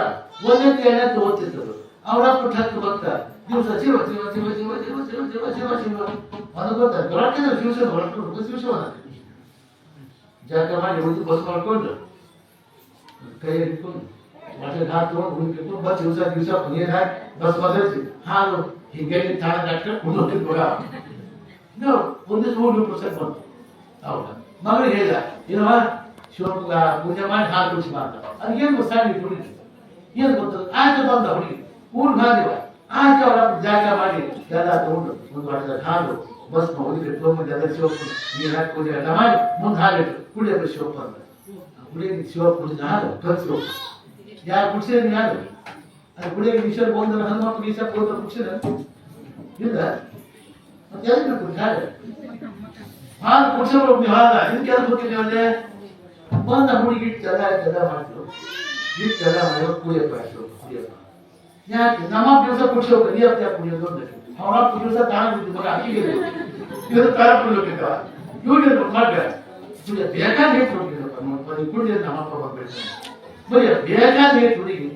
1ನೇ ಓದ್ತಿದ್ದದು ಅವರಪ್ಪ ಠಕ್ ಭಕ್ತ ದಿವಸ ಶಿವ ಶಿವ ಶಿವ ಶಿವ ಶಿವ ಶಿವ ಶಿವ ಶಿವ ಶಿವ ಅದು ಗೊತ್ತ ದೊರಕಿದ್ರೆ ಶಿವಸ ಹೊರಟು ಶಿವಶವನ ಜಾಗ ಮಾಡಿ ಒಂದು ಬಸ್ ಮಾಡ್ಕೊಂಡು ಕೈ ಹಿಡ್ಕೊಂಡು ಮತ್ತೆ ಹಾಕಿ ತಗೊಂಡು ಹುಡುಕಿಟ್ಟು ಬಸ್ ದಿವಸ ನೀರು ಹಾಕಿ ಬಸ್ ಬದಲಿಸಿ ಹಾಲು ಹೀಗೆ ತಾಣ ಡಾಕ್ಟರ್ ಕುಡಿದು ಮಗ ಒಂದು 100% ಬಂತು ಹೌದಾ ಮಗಳಿಗೆ ಹೇಳಿದ ಏನವ ಶಿವಪ್ಪ ಪೂಜೆ ಮಾಡಿ ಹಾಲು ಕುಡಿಸಿ ಮಾಡ್ತಾರೆ ಅದಕ್ಕೇನು ಗೊತ್ತಾಗಿ ಕುಡಿದು ಏನು ಗೊತ್ತದ ಆಚೆ ಬಂದ ಹುಡುಗಿ ಊರು ಬಾಂಧಿವ ಆಚೆ ಅವರ ಜಾಗ ಮಾಡಿ ಎಲ್ಲ ತಗೊಂಡು ಒಂದು ವಾಟದ ಹಾಲು ಬಸ್ ಹುಡುಗಿ ತೊಗೊಂಡು ಎಲ್ಲ ಶಿವಪ್ಪ ನೀರು ಹಾಕಿ ಕುಡಿ ಎಲ್ಲ ಮಾಡಿ ಮುಂದೆ ಹಾಲಿಟ್ಟು ಕುಡಿಯಪ್ಪ ಶಿವಪ್ಪ ಅಂತ ಕುಡಿಯೋಕೆ ಶಿವಪ್ಪ ಕುಡಿದ ಹಾಲು ಕಲಿಸಿ ಯಾರು ಕುಡಿಸಿದ್ರೆ ಯಾರು ಅದು ಕುಡಿಯೋಕೆ ವಿಷಯ ಬಂದ್ರೆ ಹನುಮಪ್ಪ ವಿಷಯ ಹೋದ ಕುಡಿಸಿದ್ರೆ ಇಲ್ಲ ಮತ್ತೆ ಯಾರು ಕುಡಿ ಹಾಲು ಹಾಲು ಕುಡಿಸೋರು ನೀವು ಹಾಲ ಇದಕ್ಕೆ ಯಾರು ಗೊತ್ತಿಲ್ಲ ಅಂದ್ರೆ ಬಂದ ಹುಡುಗಿ ಇಟ್ಟೆಲ್ಲ ಮಾಡಿದ್ರು ಇಟ್ಟೆಲ್ಲ ಮಾಡಿ ಕುಡಿಯಪ್ಪ ಕುಡಿಯಪ್ಪ ಯಾಕೆ ನಮ್ಮ ದಿವಸ ಕುಡಿಸೋಕೆ ನೀಯಪ್ಪ ಯಾಕೆ ಕುಡಿಯೋದು ಅಂತ ಅವರ ದಿವಸ ತಾಣ ಬಿದ್ದು ಮಗ ಅಕ್ಕಿಗೆ ಇದು ತರ ಕುಡಿಯೋಕಿದ್ದ ಇವ್ರಿಗೆ ಮಗ ಕುಡಿಯ ಬೇಕಾದ ಹೇಗೆ ಕುಡಿಯಪ್ಪ ನೋಡಿ ಕುಡಿಯೋದು ನಮ್ಮಪ್ಪ ಬರ್ಬೇಕು ಬರೀ ಬೇಕಾದ ಹೇಗೆ ಹುಡುಗಿ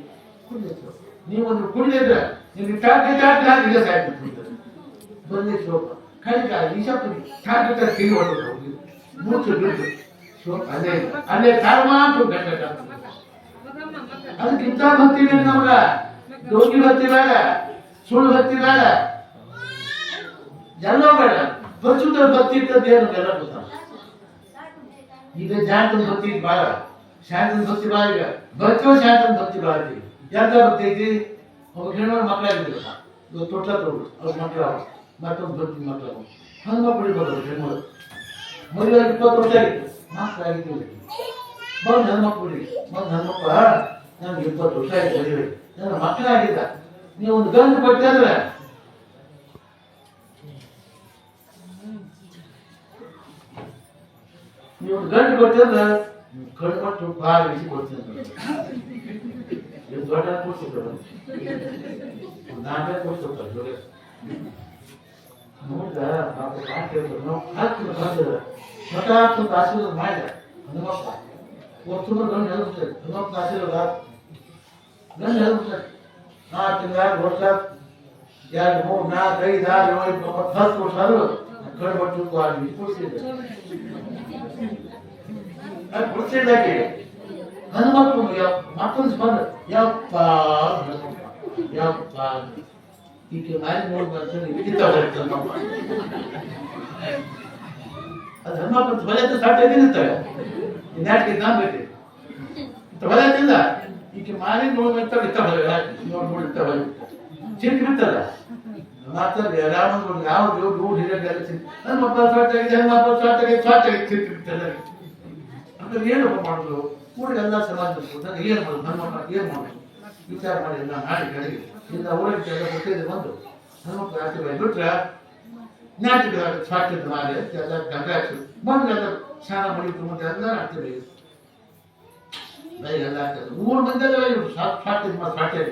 ಕುಡಿಯತ್ತು ನೀವೊಂದು ಕುಡಿದ್ರೆ ನಿಮ್ಗೆ ಟಾಟಿ ಹಾಕಿ ಸಾಯ್ತು ಬಂದೆ ಶಿವಪ್ಪ ಕಡಿಕ ಈಶಪ್ಪ ಟಾಟಿ ಕಿವಿ ಹೊಟ್ಟೋದು ಹೋಗಿ ಮೂರ್ಛೆ ಬಿಟ್ಟು ಶಿವಪ್ಪ ಅಲ್ಲೇ ಕರ್ಮಾಂತು ಗಂಡ ಅದಕ್ಕಿಂತ ಭಕ್ತಿ ಬೇಡ ನಮಗ ಡೋಗಿ ಭಕ್ತಿ ಬೇಡ ಸುಳ್ಳು ಭಕ್ತಿ ಬೇಡ ಎಲ್ಲ ಬೇಡ ಪರಿಶುದ್ಧ ಭಕ್ತಿ ಇರ್ತದೆ ಏನು ಎಲ್ಲ ಗೊತ್ತ ಈಗ ಜಾತನ ಭಕ್ತಿ ಬಾಳ ಶಾಂತನ ಭಕ್ತಿ ಬಾಳ ಈಗ ಭಕ್ತಿಯೋ ಶಾಂತನ ಭಕ್ತಿ ಬಾಳ ಐತಿ ಯಾಕ ಭಕ್ತಿ ಐತಿ ಒಬ್ಬ ಹೆಣ್ಣು ಮಕ್ಕಳಾಗಿದ್ರು ಇವತ್ತು ತೊಟ್ಲ ತಗೊಂಡು ಅವ್ರ ಮಕ್ಕಳ ಮತ್ತೊಂದು ಭಕ್ತಿ ಮಕ್ಕಳು ಹನುಮಪ್ಪಳಿ ಬರೋದು ಹೆಣ್ಣು ಮದುವೆ 20 ವರ್ಷ ಆಗಿತ್ತು ಮಕ್ಕಳಾಗಿತ್ತು ಬಂದು ಹನುಮಪ್ಪಳಿ ಬಂದು ಹನುಮಪ್ಪ ನನಗೆ 20 ವರ್ಷ ಆಯ್ತು ಮದುವೆ ನನ್ನ ಮಕ್ಕಳಾಗಿದ್ದ ನೀವು ಒಂದು ಗಂಡು ಕೊಟ್ಟೆ ಅಂದ್ರೆ ನೀವು ಒಂದು ಗಂಡು ಕೊಟ್ಟೆ ಅಂದ್ರೆ ಕಣ್ಣು ಕೊಟ್ಟು ಭಾಳ ಬಿಸಿ ಕೊಡ್ತೀನಿ ದೊಡ್ಡ ಕೊಡ್ತಿದ್ರು ನಾನೇ ಕೊಡ್ತಿರ್ತಾರೆ ಜೋಡಿ ನೋಡ್ದ ನಾವು ಹಾಕಿ ಬಂದಿದ್ರು ಸ್ವತಃ ಆಶೀರ್ವಾದ ಮಾಡಿದ ಹನುಮಪ್ಪ ಒಟ್ಟು ಗಂಡು ಹೇಳ್ತಾರೆ ಹನುಮಪ್ಪ ಆಶೀರ್ವಾದ ಗಂಡ ಹೇಳ್ಬಿಡ್ತಾರೆ 4 ತಿಂಗಳು ವರ್ಷ 2 3 4 5 6 7 10 ವರ್ಷ ಆದ್ರೂ ಕಳ್ಬಿಟ್ಟು ಕೊಡ್ಸಿದ್ದೆ ಕೊಡ್ಸಿದ್ದಾಕೆ ಹನುಮಪ್ಪು ಮತ್ತೊಂದು ಸ್ಪಂದ ಯಪ್ಪ ಈಕೆ ಮಾರಿ ನೋಡಿ ಬರ್ತಾರೆ ಅದು ಹನುಮಪ್ಪ ಬಲೆ ಸ್ಟಾರ್ಟ್ ಆಗಿರುತ್ತವೆ ಇನ್ಯಾಕೆ ನಾನ್ ಬೇಕು ಬಲೆ ತಿಂದ ಈಕೆ ಮಾರಿ ನೋಡಿ ಬರ್ತಾವೆ ಇರ್ತಾವೆ ನೋಡ್ಬಿಡ್ತಾವೆ ಚಿಂತೆ ಬಿಡ್ತಲ್ಲ ಮಾತಾಡಿ ರಾಮ ಯಾವ ನೋಡಿ ಹಿರಿಯ ನನ್ನ ಮಕ್ಕಳ ಸ್ಟಾರ್ಟ್ ಆಗಿದೆ ನನ್ನ ಮಕ್ಕಳು ಸ್ಟಾರ್ಟ್ ಆಗಿದೆ ಚಿಂತೆ ಬಿಡ್ತಾರೆ ಅಂದ್ರೆ ಏನಪ್ಪ ಮಾಡೋದು ಕೂಡಿ ಎಲ್ಲ ಸಮಾಜ ನಾನು ಏನು ಮಾಡೋದು ನನ್ನ ಮಕ್ಕಳು ಏನು ಮಾಡೋದು ವಿಚಾರ ಮಾಡಿ ಎಲ್ಲ ನಾಟಿ ಕಡೆಗೆ ಇಂದ ಊರಿಗೆ ಎಲ್ಲ ಕೊಟ್ಟಿದ್ದು ಬಂದು ನನ್ನ ಮಕ್ಕಳು ಆಗ್ತದೆ ಬಿಟ್ರೆ ನಾಟಿಕ ಸ್ಟಾರ್ಟ್ ಮಾಡಿ ಎಲ್ಲ ಗಂಟೆ ಹಾಕಿ ಬಂದು ಸ್ನಾನ ಮಾಡಿತ್ತು ಮತ್ತೆ ಎಲ್ಲ ಆಗ್ತದೆ ಎಲ್ಲ ಆಗ್ತದೆ 3 ಮಂದಿ ಎಲ್ಲ ಸ್ಟಾರ್ಟ್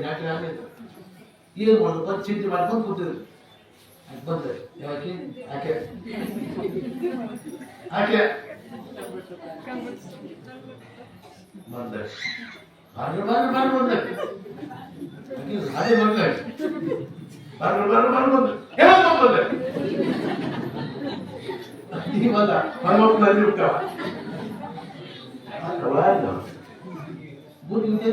ನಾಟಿ ಆಗಲಿಲ್ಲ ಏನು ಮಾಡೋದು ಬಂದು ಚಿಂತೆ ಮಾಡ್ಕೊಂಡು ಕೂತಿದ್ರು ಬಂದ್ರೆ ಯಾಕೆ ಆಕೆ ಆಕೆ ಬಂದೆ ಬಾರ್ರು ಬಂದೆ ಅದೇ ಬಂದೆ ಬಾರ್ರು ಬಂದೆ ಹೇಳಪ್ಪ ಬಂದೆ ಇವಾಗ ಮನೋಪ್ನಲ್ಲಿ ಬಿಟ್ಟವ ಬುದ್ಧಿ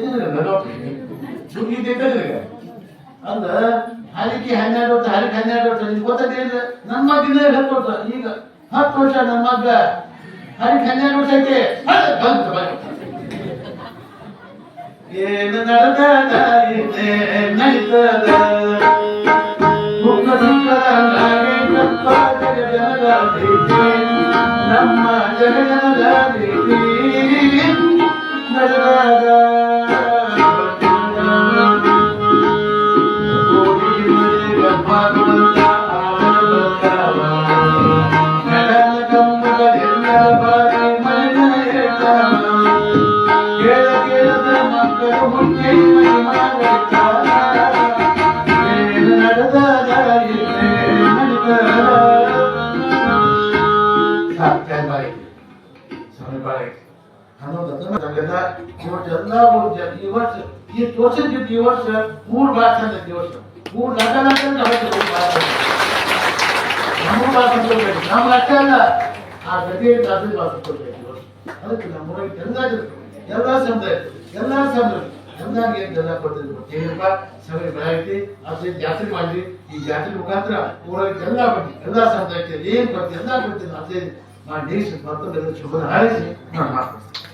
ಅಂದ ಹರಿಕೆ 12 ವರ್ಷ ಹರಿಕೆ 12 ವರ್ಷ ನಿಮ್ಗೆ ಗೊತ್ತಿಲ್ಲ ನನ್ನ ಮಗಿನ 10 ವರ್ಷ ಈಗ 10 ವರ್ಷ ನನ್ನ ಮಗ ಹರಿಕೆ 12 ವರ್ಷ ಐತೆ ಬಂತು ಏನು ನಡೆದ ನಡೀತದ ಮುಖ ಸುಖದ ನಮ್ಮ ಜಗದ ನಡೆದಾಗ ಈ ತೋರ್ಸಿದ್ದು ಈ ವರ್ಷ 3 ಭಾಷೆ ಅಂತ ಈ ವರ್ಷ 3 ಲಕ್ಷ ನಮ್ಮ ಭಾಷೆ ಕೊಡ್ಬೇಕು ನಮ್ಮ ಲಕ್ಷ ಅಲ್ಲ ಆ ಗತಿ ಜಾತಿ ಭಾಷೆ ಕೊಡ್ಬೇಕು ಅದಕ್ಕೆ ನಮ್ಮೂರಿಗೆ ಎಲ್ಲ ಸಮುದಾಯ ಚಂದಾಗಿ ಎಲ್ಲ ಕೊಡ್ತಿದ್ರು ಏನಪ್ಪ ಸಭೆ ಬೆಳಗ್ಗೆ ಅದೇ ಜಾತ್ರೆ ಮಾಡಿ ಈ ಜಾತ್ರೆ ಮುಖಾಂತರ ಊರಲ್ಲಿ ಎಲ್ಲ ಬಡ್ಡಿ ಎಲ್ಲ ಸಮುದಾಯಕ್ಕೆ ಏನ್ ಬರ್ತೀವಿ ಎಲ್ಲ ಕೊಡ್ತೀನಿ ಅದೇ ಮಾಡಿ ದೇಶ ಮತ್ತೊಂದೆಲ್ಲ ಶುಭ ಹಾರಿಸಿ ನಾನು ಮಾಡ್ತೀನಿ.